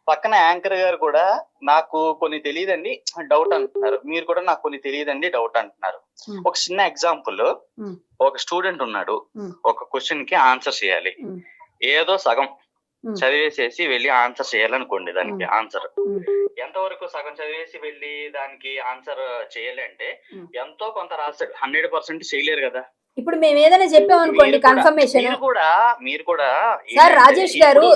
పక్కన యాంకర్ గారు కూడా నాకు కొన్ని తెలియదండి డౌట్ అంటున్నారు, మీరు కూడా నాకు కొన్ని తెలియదండి డౌట్ అంటున్నారు. ఒక చిన్న ఎగ్జాంపుల్, ఒక స్టూడెంట్ ఉన్నాడు, ఒక క్వశ్చన్ కి ఆన్సర్ చేయాలి, ఏదో సగం చదివేసేసి వెళ్ళి ఆన్సర్ చేయాలనుకోండి. దానికి ఆన్సర్ ఎంతవరకు సగం చదివేసి వెళ్ళి దానికి ఆన్సర్ చేయాలి అంటే ఎంతో కొంత రాస్తాడు, 100% చేయలేరు కదా. ఇప్పుడు మేము ఏదైనా చెప్పామనుకోండి కన్ఫర్మేషన్, మీరు కూడా సార్ రాజేష్ గారు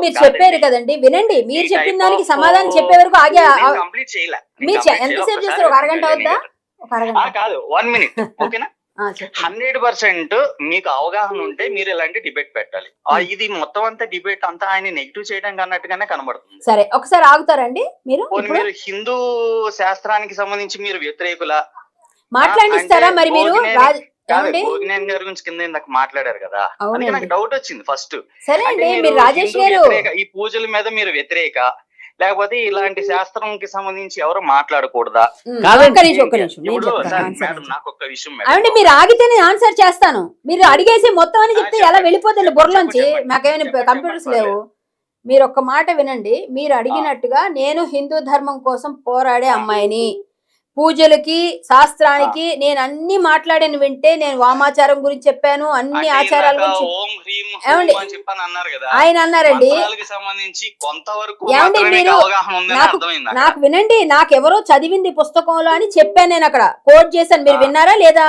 మీరు చెప్పారు కదండి, వినండి, మీరు చెప్పిన దానికి సమాధానం చెప్పే వరకు ఆగే కంప్లీట్ చేయలే. మీరు ఎంతసేపు చేస్తారు, ఒక అరగంట అవుద్దా? కాదు 1 minute, ఓకేనా? చెప్పండి. 100% మీకు అవగాహన ఉంటే మీరు ఇలాంటి డిబేట్ పెట్టాలి. ఇది మొత్తం అంతా డిబేట్ అంతా ఆయన నెగిటివ్ చేయడానికి అన్నట్టుగానే కనబడుతుంది. సరే ఒకసారి ఆగుతారండి మీరు? మీరు హిందూ శాస్త్రానికి సంబంధించి మీరు వ్యతిరేకులా మాట్లాడిస్తారా మరి మీరు? భోగినేని గారి గురించి కింద ఇందాక మాట్లాడారు కదా, అందుకే నాకు డౌట్ వచ్చింది ఫస్ట్. సరే అండి, మీరు రాజేష్ గారు ఈ పూజల మీద మీరు వ్యతిరేక, లేకపోతే ఇలాంటి శాస్త్రంకి సంబంధించి ఎవరు మాట్లాడకూడదా? నాకు ఒక్క విషయం అంటే మీరు ఆగితే నేను ఆన్సర్ చేస్తాను. మీరు అడిగేసి మొత్తం అని చెప్తే ఎలా వెళ్ళిపోతుంది బుర్రలోంచి? మాకేమైనా కంప్యూటర్స్ లేవు. మీరు ఒక్క మాట వినండి. మీరు అడిగినట్టుగా నేను హిందూ ధర్మం కోసం పోరాడే అమ్మాయిని, పూజలకి శాస్త్రానికి నేను అన్ని మాట్లాడాను. వింటే నేను వామాచారం గురించి చెప్పాను, అన్ని ఆచారాల గురించి. ఏమండి ఆయన అన్నారండి, ఏమండి మీరు నాకు వినండి, నాకెవరో చదివింది పుస్తకంలో అని చెప్పాను. నేను అక్కడ కోట్ చేశాను. మీరు విన్నారా లేదా?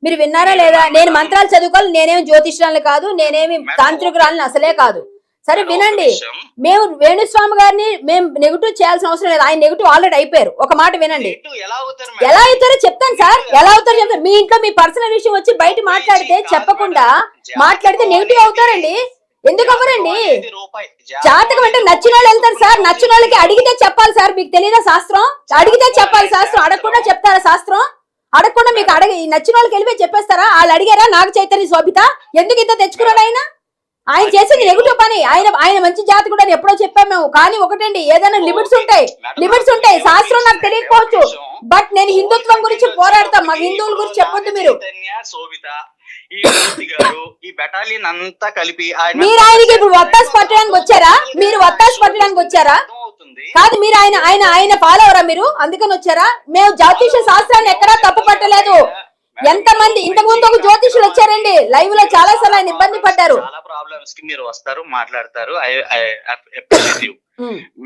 మీరు విన్నారా లేదా? నేను మంత్రాలు చదువుకోవాలి, నేనేమి జ్యోతిష్యాలని కాదు, నేనేమి తాంత్రికురాలని అసలే కాదు. సరే వినండి, మేము వేణుస్వామి గారిని మేము నెగిటివ్ చేయాల్సిన అవసరం లేదు. ఆయన నెగిటివ్ ఆల్రెడీ అయిపోయారు. ఒక మాట వినండి. ఎలా అవుతారో చెప్తాను సార్, ఎలా అవుతారో చెప్తాను. మీ ఇంట్లో మీ పర్సనల్ విషయం వచ్చి బయట మాట్లాడితే, చెప్పకుండా మాట్లాడితే నెగిటివ్ అవుతారండి. ఎందుకు అవ్వరండి? జాతకం అంటే నచ్చిన వాళ్ళు వెళ్తారు సార్. నచ్చిన వాళ్ళకి అడిగితే చెప్పాలి సార్. మీకు తెలియదా శాస్త్రం? అడిగితే చెప్పాలి శాస్త్రం. అడగకుండా చెప్తారా శాస్త్రం? అడగకుండా మీకు నచ్చిన వాళ్ళకి వెళ్ళిపోయి చెప్పేస్తారా? వాళ్ళు అడిగారా నాగ చైతన్య శోభిత ఎందుకు ఇంత తెచ్చుకున్నాడు ఆయన? ఆయన చేసేది నెగిటివ్ పని. ఆయన మంచి జాతకుడు అని ఎప్పుడో చెప్పాము మేము. కానీ ఒకటండి, ఏదైనా లిమిట్స్ ఉంటాయి. శాస్త్రం నాకు తెలియకపోవచ్చు, బట్ నేను హిందుత్వం గురించి పోరాడతాం. మా హిందువుల గురించి చెప్పొద్దు మీరు. మీరు ఆయనకి ఇప్పుడు వత్తాసు పట్టడానికి వచ్చారా? మీరు వత్తాసు పట్టడానికి వచ్చారా? కాదు, మీరు ఆయన ఫాలో అవరా మీరు? అందుకని వచ్చారా? మేము జ్యోతిష శాస్త్రాన్ని ఎక్కడా తప్పు పట్టలేదు. ఎంతమంది ఇంతకుముందు ఒక జ్యోతిషులు వచ్చారండి లైవ్ లో, చాలా సార్లు ఆయన ఇబ్బంది పడ్డారు. చాలా ప్రాబ్లమ్స్ కి మీరు వస్తారు, మాట్లాడతారు.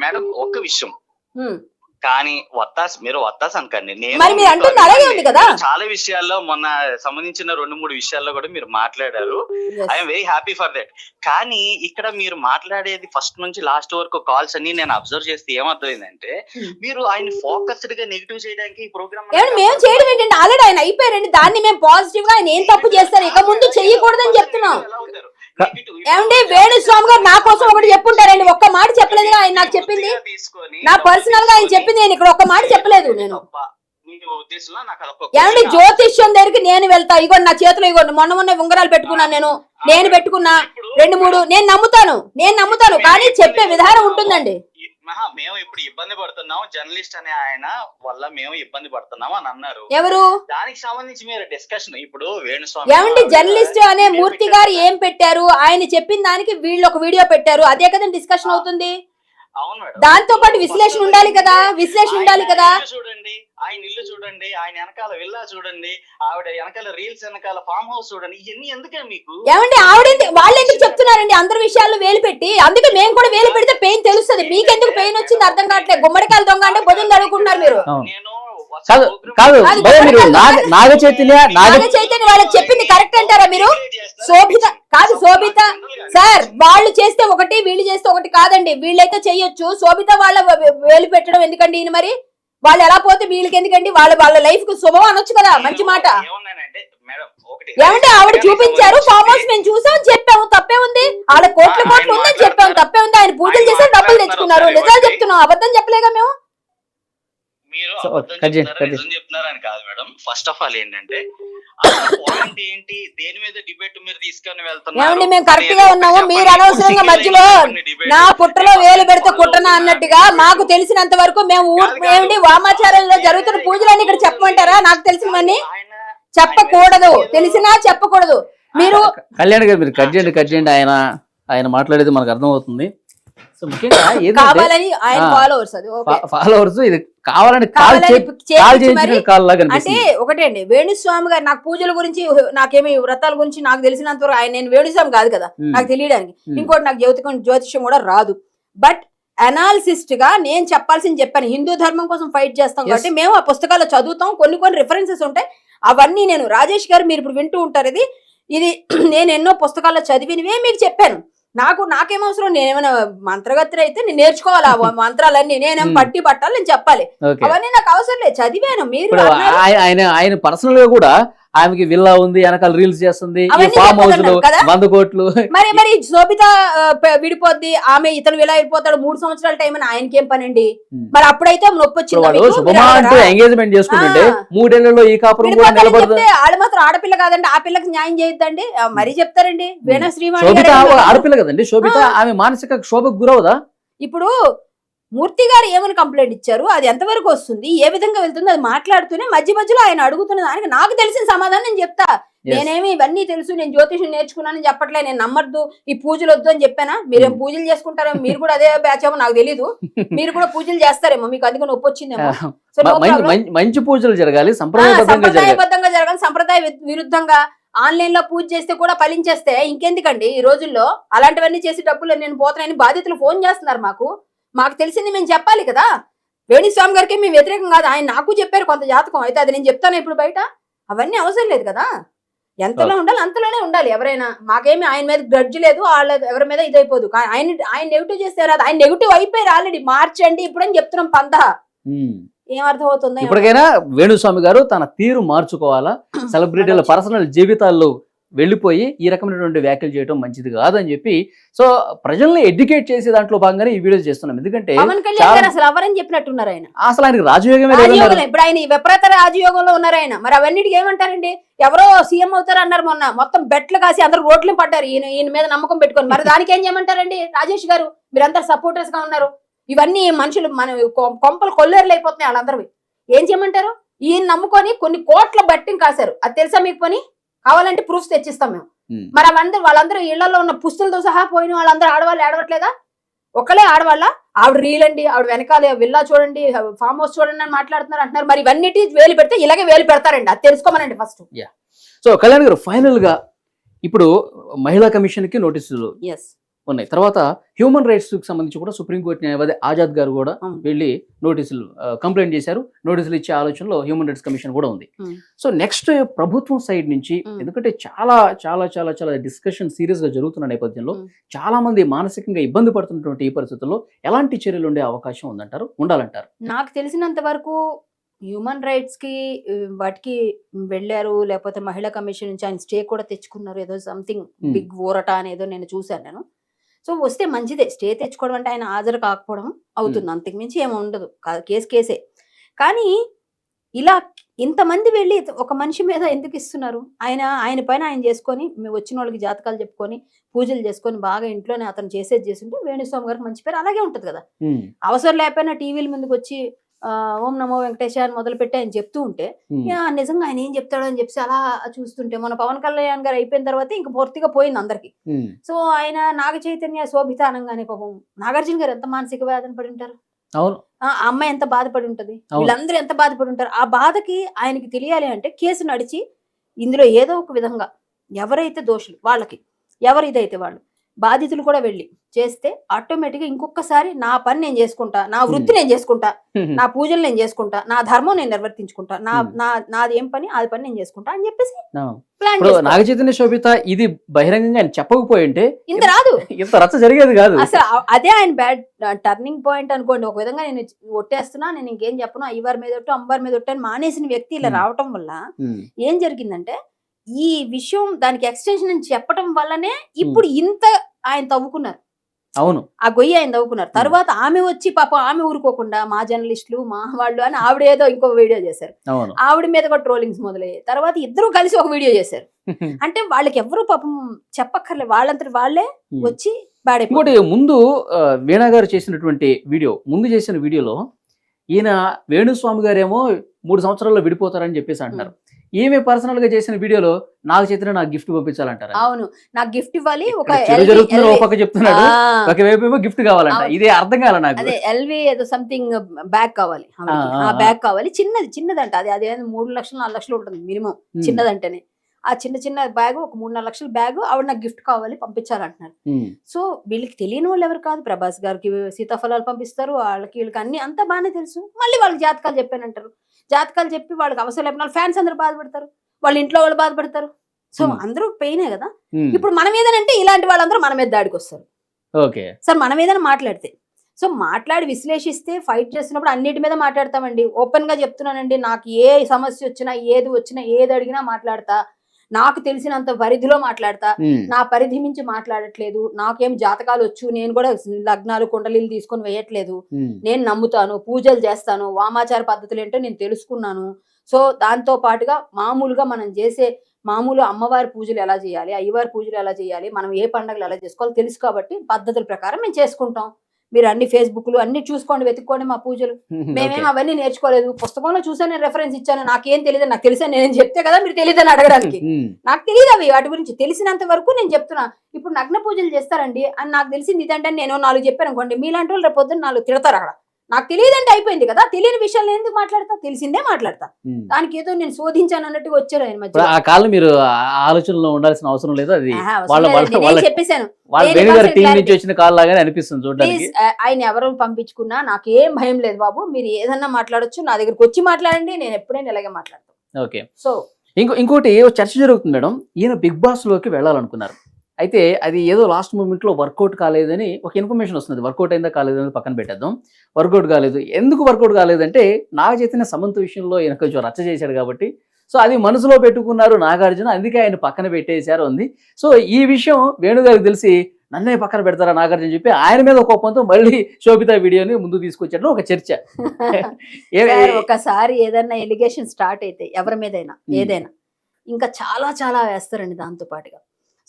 మేడం ఒక్క విషయం, కానీ మీరు వత్తాస్ అనకండి. చాలా విషయాల్లో మొన్న సంబంధించిన 2-3 విషయాల్లో కూడా మీరు మాట్లాడారు. I'm very happy for that. కానీ ఇక్కడ మీరు మాట్లాడేది ఫస్ట్ నుంచి లాస్ట్ వరకు కాల్స్ అన్ని నేను అబ్జర్వ్ చేస్తే ఏమర్థమైందంటే, మీరు ఆయన ఫోకస్డ్ గా నెగిటివ్ చేయడానికి ఈ ప్రోగ్రామ్ మేము చేయడం ఏంటంటే, ఆల్రెడీ ఆయన అయిపోయారండి. దాన్ని మేము పాజిటివ్ గా ఆయన ఏం తప్పు చేస్తారు ఇక ముందు చెయ్యకూడదని చెప్తున్నాం. ఏమండి వేణుస్వామి గారు నా కోసం ఒకటి చెప్పుంటారండి, ఒక్క మాట చెప్పలేదు ఆయన. నాకు చెప్పింది నా పర్సనల్ గా ఆయన చెప్పింది, నేను ఇక్కడ ఒక్క మాట చెప్పలేదు. నేను ఏమండి జ్యోతిష్యం దగ్గరికి నేను వెళ్తా. ఇగోండి నా చేతిలో, ఇగోండి మొన్న ఉంగరాలు పెట్టుకున్నాను. నేను పెట్టుకున్నా 2-3. నేను నమ్ముతాను, కానీ చెప్పే విధానం ఉంటుందండి. మేము ఇప్పుడు ఇబ్బంది పడుతున్నాం, జర్నలిస్ట్ అనే ఆయన వల్ల మేము ఇబ్బంది పడుతున్నాం అని అన్నారు. ఎవరు? దానికి సంబంధించి మీరు డిస్కషన్ ఇప్పుడు వేణుస్వామి ఏమండి జర్నలిస్ట్ అనే మూర్తి గారు ఏం పెట్టారు? ఆయన చెప్పిన దానికి వీళ్ళు ఒక వీడియో పెట్టారు, అదే కదండి డిస్కషన్ అవుతుంది. దాంతో పాటు విశ్లేషణ ఉండాలి కదా. చూడండి, ఆయన ఇల్లు చూడండి, ఆయన వెనకాల విల్లా చూడండి, ఆవిడ వెనకాల రీల్స్ వెనకాల ఫామ్ హౌస్ చూడండి. ఇవన్నీ ఎందుకే మీకు? ఏమండి వాళ్ళు ఎందుకు చెప్తున్నారండి అందరి విషయాల్లో వేలు పెట్టి? అందుకే మేము కూడా వేలు పెడితే పెయిన్ తెలుస్తుంది. మీకెందుకు పెయిన్ వచ్చింది అర్థం కావట్లేదు. గుమ్మడికాయలు దొంగ అంటే భుజం తడుకుంటున్నారు మీరు. నాగ చైతన్య వాళ్ళకి చెప్పింది కరెక్ట్ అంటారా మీరు? శోభిత సార్ వాళ్ళు చేస్తే ఒకటి, వీళ్ళు చేస్తే ఒకటి కాదండి. వీళ్ళైతే చెయ్యొచ్చు, శోభిత వాళ్ళ వేలు పెట్టడం ఎందుకండి? మరి వాళ్ళు ఎలా పోతే వీళ్ళకి ఎందుకండి? వాళ్ళ లైఫ్ కు శుభం అనొచ్చు కదా, మంచి మాట. ఏమంటే ఆవిడ చూపించారు ఫామ్ హౌస్, మేము చూసాం, చెప్పాము, తప్పే ఉంది. వాళ్ళ కోట్లు ఉందని చెప్పాము, తప్పే ఉంది. ఆయన పూజలు చేశారు, డబ్బులు తెచ్చుకున్నారు. నిజాలు చెప్తున్నాం, అబద్ధం చెప్పలేగా మేము. మీరు చెప్తున్నారని కాదు మేడం. ఫస్ట్ ఆఫ్ ఆల్ ఏంటంటే, పాయింట్ ఏంటి, దేని మీద డిబేట్ మీరు తీసుకొని వెళ్తున్నారు? మేము కరెక్ట్ గా ఉన్నాము, మీరు అనవసరంగా మధ్యలో నా పుట్టలో వేలు పెడితే కుట్టనా అన్నట్టుగా. మాకు తెలిసినంత వరకు మేము ఏమిటి వామాచారంలో జరుగుతున్న పూజలన్నీ ఇక్కడ చెప్పమంటారా? నాకు తెలిసినవన్నీ చెప్పకూడదు, తెలిసినా చెప్పకూడదు. మీరు కళ్యాణ్ గారు మీరు కట్ చేయండి. ఆయన మాట్లాడేది మనకు అర్థం అవుతుంది. సో ముఖ్యంగా కావాలని ఆయన ఫాలోవర్స్ ఇది కావాలని అంటే ఒకటే అండి. వేణుస్వామి గారు నాకు పూజల గురించి, నాకేమి వ్రతాల గురించి నాకు తెలిసినంత వరకు నేను వేణుస్వామి కాదు కదా నాకు తెలియడానికి. ఇంకోటి నాకు జ్యోతిష్యం కూడా రాదు. బట్ అనాలిసిస్ట్ గా నేను చెప్పాల్సింది చెప్పాను. హిందూ ధర్మం కోసం ఫైట్ చేస్తాం కాబట్టి మేము ఆ పుస్తకాల్లో చదువుతాం. కొన్ని రిఫరెన్సెస్ ఉంటాయి, అవన్నీ నేను రాజేష్ గారు మీరు ఇప్పుడు వింటూ ఉంటారు. ఇది నేను ఎన్నో పుస్తకాల్లో చదివినవే మీకు చెప్పాను. నాకేమవసరం, నేనేమైనా మంత్రగత్రి అయితే నేను నేర్చుకోవాలి ఆ మంత్రాలన్నీ, నేనేం పట్టాలి, నేను చెప్పాలి. అవన్నీ నాకు అవసరం లేదు, చదివాను. మీరు ఆయన పర్సనల్ గా కూడా ఆమెకి విల్లా ఉంది, వెనకాల రీల్స్ చేస్తుంది, అవన్నీ ఫామ్ హౌస్ చెప్పగలరు కదా? 100 కోట్లు. మరి శోభిత విడిపోద్ది, ఆమె ఇతను ఇలా అయిపోతాడు, 3 సంవత్సరాల టైం అని ఆయనకేం పని అండి? మరి అప్పుడైతే నొప్పి వచ్చింది, శుభమా అంటూ ఎంగేజ్మెంట్ చేసుకుంటుంటే 3 ఏళ్లలో ఈ కాపురం కూడా నిలబడదు. ఆడ మాత్రం ఆడపిల్ల కాదండి, ఆ పిల్లకి న్యాయం చేయొద్దండి మరీ చెప్తారండి. వేణు శ్రీవాణి శోభిత ఆడపిల్ల కదండి, శోభిత ఆమె మానసిక క్షోభకు గురవుదా? ఇప్పుడు మూర్తి గారు ఏమని కంప్లైంట్ ఇచ్చారు, అది ఎంతవరకు వస్తుంది, ఏ విధంగా వెళ్తుంది, అది మాట్లాడుతూనే మధ్య మధ్యలో ఆయన అడుగుతున్న దానికి నాకు తెలిసిన సమాధానం నేను చెప్తా. నేనేమి ఇవన్నీ తెలుసు, నేను జ్యోతిషం నేర్చుకున్నానని చెప్పట్లే, నేను నమ్మద్దు, ఈ పూజలు వద్దు అని చెప్పానా? మీరేం పూజలు చేసుకుంటారేమో, మీరు కూడా అదే బ్యాచ్ ఏమో నాకు తెలీదు, మీరు కూడా పూజలు చేస్తారేమో, మీకు అందుకు నొప్పి వచ్చిందేమో. మంచి పూజలు జరగాలి, సంప్రదాయబద్ధంగా జరగాలి, సంప్రదాయ విరుద్ధంగా ఆన్లైన్ లో పూజ చేస్తే కూడా ఫలించేస్తే ఇంకెందుకండి ఈ రోజుల్లో? అలాంటివన్నీ చేసి డబ్బులు నేను పోతున్నాయని బాధితులు ఫోన్ చేస్తున్నారు. మాకు తెలిసింది మేము చెప్పాలి కదా. వేణుస్వామి గారికి మేము వ్యతిరేకం కాదు, ఆయన నాకు చెప్పారు కొంత జాతకం, అయితే అది నేను చెప్తాను ఇప్పుడు బయట. అవన్నీ అవసరం లేదు కదా, ఎంతలో ఉండాలి అంతలోనే ఉండాలి ఎవరైనా. మాకేమి ఆయన మీద గ్రడ్జ్ లేదు, వాళ్ళ ఎవరి మీద ఇదైపోదు. ఆయన నెగిటివ్ చేస్తే రాదు, ఆయన నెగిటివ్ అయిపోయారు ఆల్రెడీ, మార్చండి ఇప్పుడు అని చెప్తున్నాం. ఏం అర్థం అవుతుంది? ఇప్పటికైనా వేణుస్వామి గారు తన తీరు మార్చుకోవాలా, సెలబ్రిటీల పర్సనల్ జీవితాల్లో వెళ్ళిపోయి ఈ రకమైనటువంటి వ్యాఖ్యలు చేయడం మంచిది కాదని చెప్పి, సో ప్రజల్ని ఎడ్యుకేట్ చేసే దాంట్లో భాగంగానే ఈ వీడియోస్ చేస్తున్నాం. ఎందుకంటే అసలు ఎవరని చెప్పినట్టున్నారు ఆయన, అసలు ఆయనకి రాజయోగమే ఇప్పుడు ఆయన విపరీత రాజయోగంలో ఉన్నారు ఆయన. మరి అవన్నిటికి ఏమంటారండి? ఎవరో సీఎం అవుతారు అన్నారు మొన్న, మొత్తం బెట్లు కాసి అందరూ రోడ్లు పడ్డారు ఈయన మీద నమ్మకం పెట్టుకొని. మరి దానికి ఏం చేయమంటారండి? రాజేష్ గారు మీరంతా సపోర్టర్స్ గా ఉన్నారు, ఇవన్నీ మనుషులు మన కొంపలు కొల్లేరులు అయిపోతున్నాయి వాళ్ళందరూ. ఏం చేయమంటారు? ఈయన నమ్ముకొని కొన్ని కోట్ల బెట్టింగ్ కాశారు, అది తెలుసా మీకు? పని కావాలంటే ప్రూఫ్స్ తెచ్చిస్తాం మేము. మరి వాళ్ళందరూ ఇళ్లలో ఉన్న పుస్తులతో సహా పోయిన వాళ్ళందరూ ఆడవాళ్ళు ఏడవట్లేదా? ఒకళ్ళే ఆడవాళ్ళ? ఆవిడ రీల్ అండి, ఆవిడ వెనకాల విల్లా చూడండి, ఫామ్ హౌస్ చూడండి అని మాట్లాడుతున్నారు అంటున్నారు. మరి ఇవన్నిటి వేలు పెడితే ఇలాగే వేలు పెడతారండి, అది తెలుసుకోమనండి ఫస్ట్. సో కళ్యాణ్ గారు, ఫైనల్ గా ఇప్పుడు మహిళా కమిషన్ కి నోటీసులు ఉన్నాయి, తర్వాత హ్యూమన్ రైట్స్ కి సంబంధించి కూడా సుప్రీంకోర్టు న్యాయవాది ఆజాద్ గారు కూడా వెళ్ళి నోటీసులు కంప్లైంట్ చేశారు. నోటీసులు ఇచ్చే ఆలోచనలో హ్యూమన్ రైట్స్ కమిషన్ కూడా ఉంది. సో నెక్స్ట్ ప్రభుత్వం సైడ్ నుంచి, ఎందుకంటే చాలా చాలా చాలా చాలా డిస్కషన్ సీరియస్ గా జరుగుతున్న నేపథ్యంలో చాలా మంది మానసికంగా ఇబ్బంది పడుతున్నటువంటి ఈ పరిస్థితుల్లో ఎలాంటి చర్యలు ఉండే అవకాశం ఉందంటారు, ఉండాలంటారు? నాకు తెలిసినంత వరకు హ్యూమన్ రైట్స్ కి వాటికి వెళ్ళారు, లేకపోతే మహిళా కమిషన్ నుంచి ఆయన స్టే కూడా తెచ్చుకున్నారు, ఏదో సంథింగ్ బిగ్ ఊరట అనేదో నేను చూశాను నేను. సో వస్తే మంచిదే, స్టే తెచ్చుకోవడం అంటే ఆయన హాజరు కాకపోవడం అవుతుంది, అంతకు మించి ఏమి ఉండదు, కేసే. కానీ ఇలా ఇంతమంది వెళ్ళి ఒక మనిషి మీద ఎందుకు ఇస్తున్నారు? ఆయన పైన ఆయన చేసుకొని వచ్చిన వాళ్ళకి జాతకాలు చెప్పుకొని పూజలు చేసుకొని బాగా ఇంట్లోనే అతను చేస్తుంటే వేణుస్వామి గారికి మంచి పేరు అలాగే ఉంటది కదా. అవసరం లేకపోయినా టీవీల ముందుకు వచ్చి ఓం నమో వెంకటేశ అని మొదలుపెట్టి ఆయన చెప్తూ ఉంటే నిజంగా ఆయన ఏం చెప్తాడో అని చెప్పి అలా చూస్తుంటే, మన పవన్ కళ్యాణ్ గారు అయిపోయిన తర్వాత ఇంక పూర్తిగా పోయింది అందరికి. సో ఆయన నాగ చైతన్య శోభిత అనగానే పాపం నాగార్జున గారు ఎంత మానసిక వేదన పడి ఉంటారు, ఆ అమ్మాయి ఎంత బాధపడి ఉంటది, వీళ్ళందరూ ఎంత బాధపడి ఉంటారు. ఆ బాధకి ఆయనకి తెలియాలి అంటే కేసు నడిచి ఇందులో ఏదో ఒక విధంగా ఎవరైతే దోషులు వాళ్ళకి, ఎవరు ఇదైతే వాళ్ళు బాధితులు కూడా వెళ్ళి చేస్తే ఆటోమేటిక్ గా ఇంకొకసారి నా పని నేను చేసుకుంటా, నా వృత్తి నేను చేసుకుంటా, నా పూజలు నేను చేసుకుంటా, నా ధర్మం నేను నిర్వర్తించుకుంటా, నాది ఏం పని అది పని నేను చేసుకుంటా అని చెప్పేసి నాగ చైతన్య శోభిత ఇది బహిరంగంగా ఆయన చెప్పకపోయి ఉంటే ఇంత రాదు, ఇంత రచ్చ జరిగేది కాదు. అసలు అదే ఆయన బ్యాడ్ టర్నింగ్ పాయింట్ అనుకోండి. ఒక విధంగా నేను ఒట్టేస్తున్నా, నేను ఇంకేం చెప్పను, అయ్యవారి మీద ఒట్టు అమ్మవారి మీద ఒట్టు అని మానేసిన వ్యక్తి ఇలా రావటం వల్ల ఏం జరిగిందంటే, ఈ విషయం దానికి ఎక్స్టెన్షన్ అని చెప్పడం వల్లనే ఇప్పుడు ఇంత ఆయన తవ్వుకున్నారు. అవును, ఆ గొయ్యి ఆయన తవ్వుకున్నారు. తర్వాత ఆమె వచ్చి పాపం ఆమె ఊరుకోకుండా మా జర్నలిస్టులు మా వాళ్ళు అని ఆవిడ ఏదో ఇంకో వీడియో చేశారు, ఆవిడ మీద కూడా ట్రోలింగ్స్ మొదలయ్యాయి. తర్వాత ఇద్దరు కలిసి ఒక వీడియో చేశారు. అంటే వాళ్ళకి ఎవరు పాపం చెప్పక్కర్లే, వాళ్ళంతటి వాళ్ళే వచ్చి ఇంకోటి ముందు వీణా గారు చేసినటువంటి ముందు చేసిన వీడియోలో ఈయన వేణుస్వామి గారేమో 3 సంవత్సరాల్లో విడిపోతారని చెప్పేసి అంటున్నారు. ఈమె పర్సనల్ గా చేసిన వీడియోలో నాగ చైతన్య నాకు గిఫ్ట్ పంపించాలంటారు. అవును, నాకు గిఫ్ట్ ఇవ్వాలి, ఒక పక్క చెప్తున్నాడు, ఒకవైపు ఏమో గిఫ్ట్ కావాలంట. ఇదే అర్థం కాల నాకు. అదే ఎల్వి ఏదో సంథింగ్ బ్యాగ్ కావాలి, ఆ బ్యాగ్ కావాలి, చిన్నదంట, అది 3 లక్షలు 4 లక్షలు ఉంటుంది మినిమం చిన్నదంటేనే. ఆ చిన్న బ్యాగ్, ఒక 3-4 లక్షల బ్యాగ్ ఆవిడ నాకు గిఫ్ట్ కావాలి పంపించాలంటున్నారు. సో వీళ్ళకి తెలియని వాళ్ళు ఎవరు కాదు, ప్రభాస్ గారికి సీతాఫలాలు పంపిస్తారు, వీళ్ళకి అన్ని అంతా బాగానే తెలుసు. మళ్ళీ వాళ్ళకి జాతకాలు చెప్పానంటారు, జాతకాలు చెప్పి వాళ్ళకి అవసరం లేకపోతే ఫ్యాన్స్ అందరూ బాధపడతారు, వాళ్ళ ఇంట్లో వాళ్ళు బాధపడతారు. సో అందరూ పెయినే కదా. ఇప్పుడు మనం ఏదనంటే ఇలాంటి వాళ్ళందరూ మన మీద దాడికి వస్తారు. ఓకే సార్, మనం ఏదైనా మాట్లాడితే సో మాట్లాడి విశ్లేషిస్తే ఫైట్ చేస్తున్నప్పుడు అన్నిటి మీద మాట్లాడతామండి. ఓపెన్ గా చెప్తున్నానండి, నాకు ఏ సమస్య వచ్చినా ఏది అడిగినా మాట్లాడతా, నాకు తెలిసినంత పరిధిలో మాట్లాడతా, నా పరిధి మించి మాట్లాడట్లేదు. నాకేం జాతకాలు వచ్చు, నేను కూడా లగ్నాలు కుండలీలు తీసుకొని వేయట్లేదు. నేను నమ్ముతాను, పూజలు చేస్తాను, వామాచార పద్ధతులు ఏంటో నేను తెలుసుకున్నాను. సో దాంతో పాటుగా మామూలుగా మనం చేసే మామూలు అమ్మవారి పూజలు ఎలా చేయాలి, అయ్యవారి పూజలు ఎలా చేయాలి, మనం ఏ పండుగలు ఎలా చేసుకోవాలో తెలుసు కాబట్టి పద్ధతుల ప్రకారం మేము చేసుకుంటాం. మీరు అన్ని ఫేస్బుక్లు అన్ని చూసుకోండి, వెతుక్కోండి మా పూజలు. మేమేం అవన్నీ నేర్చుకోలేదు, పుస్తకంలో చూసాను, నేను రెఫరెన్స్ ఇచ్చాను, నాకేం తెలియదు, నాకు తెలిసా నేను చెప్తే కదా మీరు తెలియదని అడగడానికి. నాకు తెలియదు అవి, వాటి గురించి తెలిసినంత వరకు నేను చెప్తున్నా. ఇప్పుడు నగ్న పూజలు చేస్తారండి అని నాకు తెలిసింది ఇదంటే నేను 4 చెప్పాను అనుకోండి, మీలాంటి వాళ్ళు రేపు పొద్దున్న 4 తిడతారు అక్కడ. నాకు తెలియదంటే అయిపోయింది కదా, తెలియని విషయాలు ఎందుకు మాట్లాడతా, తెలిసిందే మాట్లాడతా. దానికి ఏదో నేను శోధించాను అన్నట్టుగా వచ్చారు ఆయన మధ్య. ఆ కాలం మీరు ఆలోచనలో ఉండాల్సిన అవసరం లేదు, అది చెప్పేశాను. వచ్చిన కాల్ లాగానే అనిపిస్తుంది చూడడానికి. ఆయన ఎవరు పంపించుకున్నా నాకేం భయం లేదు బాబు, మీరు ఏదన్నా మాట్లాడొచ్చు, నా దగ్గరకు వచ్చి మాట్లాడండి, నేను ఎప్పుడైనా ఇలాగే మాట్లాడతాను. ఓకే. సో ఇంకోటి చర్చ జరుగుతుంది మేడం, ఈయన బిగ్ బాస్ లోకి వెళ్ళాలనుకున్నారు. అయితే అది ఏదో లాస్ట్ మూమెంట్లో వర్కౌట్ కాలేదని ఒక ఇన్ఫర్మేషన్ వస్తుంది. వర్కౌట్ అయిందా కాలేదని పక్కన పెట్టేద్దాం. వర్కౌట్ కాలేదు. ఎందుకు వర్కౌట్ కాలేదంటే నాగ చైతన్య సమంత విషయంలో ఈయన కొంచెం రచ్చ చేశాడు కాబట్టి, సో అది మనసులో పెట్టుకున్నారు నాగార్జున, అందుకే ఆయన పక్కన పెట్టేశారు ఉంది. సో ఈ విషయం వేణుగారికి తెలిసి నన్నే పక్కన పెడతారా నాగార్జున చెప్పి ఆయన మీద కోపంతో మళ్ళీ శోభిత వీడియోని ముందు తీసుకొచ్చాడు ఒక చర్చ. ఒకసారి ఏదైనా ఎలిగేషన్ స్టార్ట్ అయితే ఎవరి మీదైనా ఏదైనా ఇంకా చాలా చాలా వేస్తారండి దాంతో పాటుగా.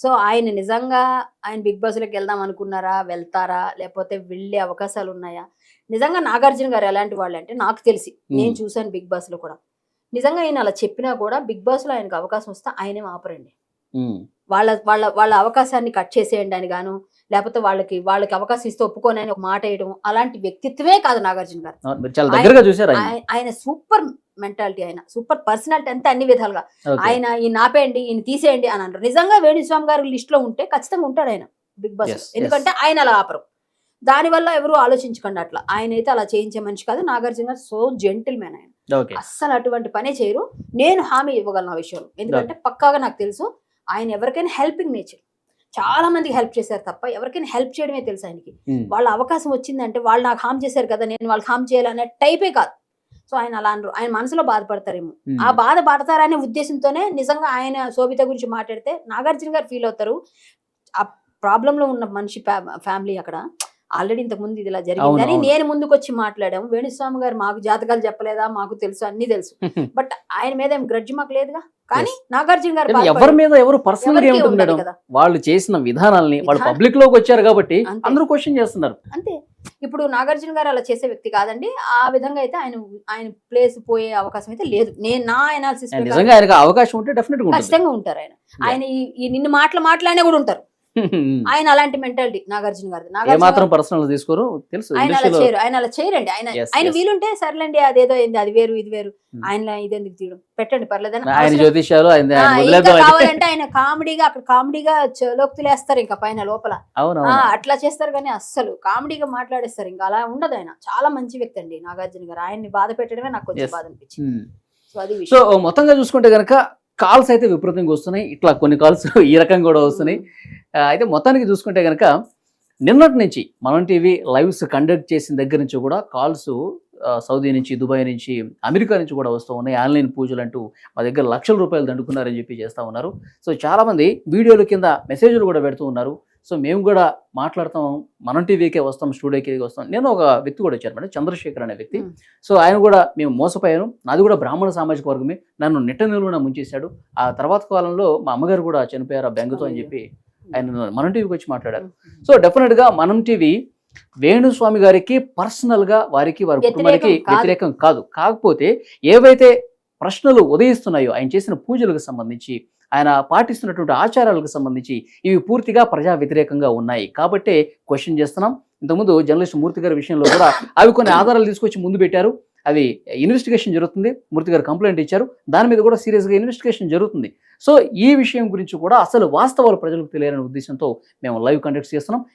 సో ఆయన నిజంగా ఆయన బిగ్ బాస్ లోకి వెళ్దాం అనుకున్నారా, వెళ్తారా, లేకపోతే వెళ్ళే అవకాశాలు ఉన్నాయా? నిజంగా నాగార్జున గారు ఎలాంటి వాళ్ళు అంటే నాకు తెలిసి, నేను చూసాను బిగ్ బాస్ లో కూడా, నిజంగా ఆయన అలా చెప్పినా కూడా బిగ్ బాస్ లో ఆయనకు అవకాశం వస్తే ఆయనే ఆపరండి. వాళ్ళ వాళ్ళ వాళ్ళ అవకాశాన్ని కట్ చేసేయండి అని గాను, లేకపోతే వాళ్ళకి అవకాశం ఇస్తే ఒప్పుకొని అని ఒక మాట వేయడం, అలాంటి వ్యక్తిత్వమే కాదు నాగార్జున గారు. ఆయన సూపర్ మెంటాలిటీ, ఆయన సూపర్ పర్సనాలిటీ అంతే అన్ని విధాలుగా. ఆయన ఈయన ఆపేయండి, ఈయన తీసేయండి అని అంటారు. నిజంగా వేణుస్వామి గారు లిస్ట్ లో ఉంటే ఖచ్చితంగా ఉంటాడు ఆయన బిగ్ బాస్, ఎందుకంటే ఆయన అలా ఆపరు. దానివల్ల ఎవరు ఆలోచించకండి అట్లా. ఆయన అయితే అలా చేయించే మనిషి కాదు నాగార్జున గారు. సో జెంటిల్ మ్యాన్ ఆయన, అస్సలు అటువంటి పనే చేయరు. నేను హామీ ఇవ్వగలను ఆ విషయంలో, ఎందుకంటే పక్కాగా నాకు తెలుసు ఆయన ఎవరికైనా హెల్పింగ్ నేచర్. చాలా మందికి హెల్ప్ చేశారు తప్ప ఎవరికైనా హెల్ప్ చేయడమే తెలుసు ఆయనకి. వాళ్ళ అవకాశం వచ్చిందంటే వాళ్ళు నాకు హామ్ చేశారు కదా, నేను వాళ్ళకి హామ్ చేయాలనే టైపే కాదు. సో ఆయన అలా అనరు. ఆయన మనసులో బాధపడతారేమో, ఆ బాధపడతారనే ఉద్దేశంతోనే నిజంగా ఆయన శోభిత గురించి మాట్లాడితే నాగార్జున గారు ఫీల్ అవుతారు. ఆ ప్రాబ్లం లో ఉన్న మనిషి ఫ్యామిలీ అక్కడ ఆల్రెడీ ఇంతకు ముందు ఇది ఇలా జరిగిందని నేను ముందుకు వచ్చి మాట్లాడాము. వేణుస్వామి గారు మాకు జాతకాలు చెప్పలేదా, మాకు తెలుసు, అన్ని తెలుసు, బట్ ఆయన మీద ఏం గ్రడ్జ్ మాకు లేదుగా. కానీ నాగార్జున గారు ఎవరి మీద ఎవరు పర్సనల్ గా ఉంటుంది మేడం, వాళ్ళు చేసిన విధానాల్ని వాళ్ళు పబ్లిక్ లోకి వచ్చారు కాబట్టి అందరూ క్వశ్చన్ చేస్తున్నారు అంతే. ఇప్పుడు నాగార్జున గారు అలా చేసే వ్యక్తి కాదండి. ఆ విధంగా అయితే ఆయన ప్లేస్ పోయే అవకాశం అయితే లేదు. నేను నా అనాలిసిస్ నిజంగా ఆయనకు అవకాశం ఉంటే డెఫినెట్ గా ఖచ్చితంగా ఉంటారు. ఆయన ఈ నిన్ను మాట్లాడినా కూడా ఉంటారు. ఆయన అలాంటి మెంటాలిటీ నాగార్జున గారు. మాత్రం పర్సనల్ తీసుకోరు, తెలుసు ఆయన అలా చేయరండి. ఆయన వీలుంటే సరేలేండి, అదేదో అయింది, అది వేరు ఇది వేరు, ఆయన ఇదెందుకు తీయడం, పెట్టండి పర్లేదని. కావాలంటే ఆయన కామెడీగా అక్కడ కామెడీగా లోక్తులు వేస్తారు, ఇంకా పైన లోపల అట్లా చేస్తారు. కానీ అస్సలు కామెడీగా మాట్లాడేస్తారు, ఇంకా అలా ఉండదు. ఆయన చాలా మంచి వ్యక్తి అండి నాగార్జున గారు. ఆయన్ని బాధ పెట్టడమే నాకు కొంచెం బాధ అనిపించింది. సో అది సో మొత్తంగా చూసుకుంటే కనుక కాల్స్ అయితే విపరీతంగా వస్తున్నాయి, ఇట్లా కొన్ని కాల్స్ ఈ రకంగా కూడా వస్తున్నాయి. అయితే మొత్తానికి చూసుకుంటే కనుక నిన్నటి నుంచి మనం టీవీ లైవ్స్ కండక్ట్ చేసిన దగ్గర నుంచి కూడా కాల్స్ సౌదీ నుంచి, దుబాయ్ నుంచి, అమెరికా నుంచి కూడా వస్తూ ఉన్నాయి. ఆన్లైన్ పూజలు అంటూ మా దగ్గర లక్షల రూపాయలు దండుకున్నారని చెప్పి చేస్తూ ఉన్నారు. సో చాలామంది వీడియోల కింద మెసేజ్లు కూడా పెడుతూ ఉన్నారు. సో మేము కూడా మాట్లాడతాం, మనం టీవీకే వస్తాం, స్టూడియోకి వస్తాం. నేను ఒక వ్యక్తి కూడా వచ్చారు మేడం, చంద్రశేఖర్ అనే వ్యక్తి. సో ఆయన కూడా మేము మోసపోయాను, నాది కూడా బ్రాహ్మణ సామాజిక వర్గమే, నన్ను నిట్ట నిలువున ముంచేశాడు. ఆ తర్వాత కాలంలో మా అమ్మగారు కూడా చనిపోయారు ఆ బెంగతో అని చెప్పి ఆయన మనం టీవీకి వచ్చి మాట్లాడారు. సో డెఫినెట్ గా మనం టీవీ వేణుస్వామి గారికి పర్సనల్ గా వారి కుటుంబానికి వ్యతిరేకం కాదు. కాకపోతే ఏవైతే ప్రశ్నలు ఉదయిస్తున్నాయో ఆయన చేసిన పూజలకు సంబంధించి, ఆయన పాటిస్తున్నటువంటి ఆచారాలకు సంబంధించి ఇవి పూర్తిగా ప్రజా వ్యతిరేకంగా ఉన్నాయి కాబట్టే క్వశ్చన్ చేస్తున్నాం. ఇంతకుముందు జర్నలిస్ట్ మూర్తి గారి విషయంలో కూడా అవి కొన్ని ఆధారాలు తీసుకొచ్చి ముందు పెట్టారు. అవి ఇన్వెస్టిగేషన్ జరుగుతుంది. మూర్తి గారు కంప్లైంట్ ఇచ్చారు, దాని మీద కూడా సీరియస్గా ఇన్వెస్టిగేషన్ జరుగుతుంది. సో ఈ విషయం గురించి కూడా అసలు వాస్తవాలు ప్రజలకు తెలియాలనే ఉద్దేశంతో మేము లైవ్ కండక్ట్ చేస్తున్నాం.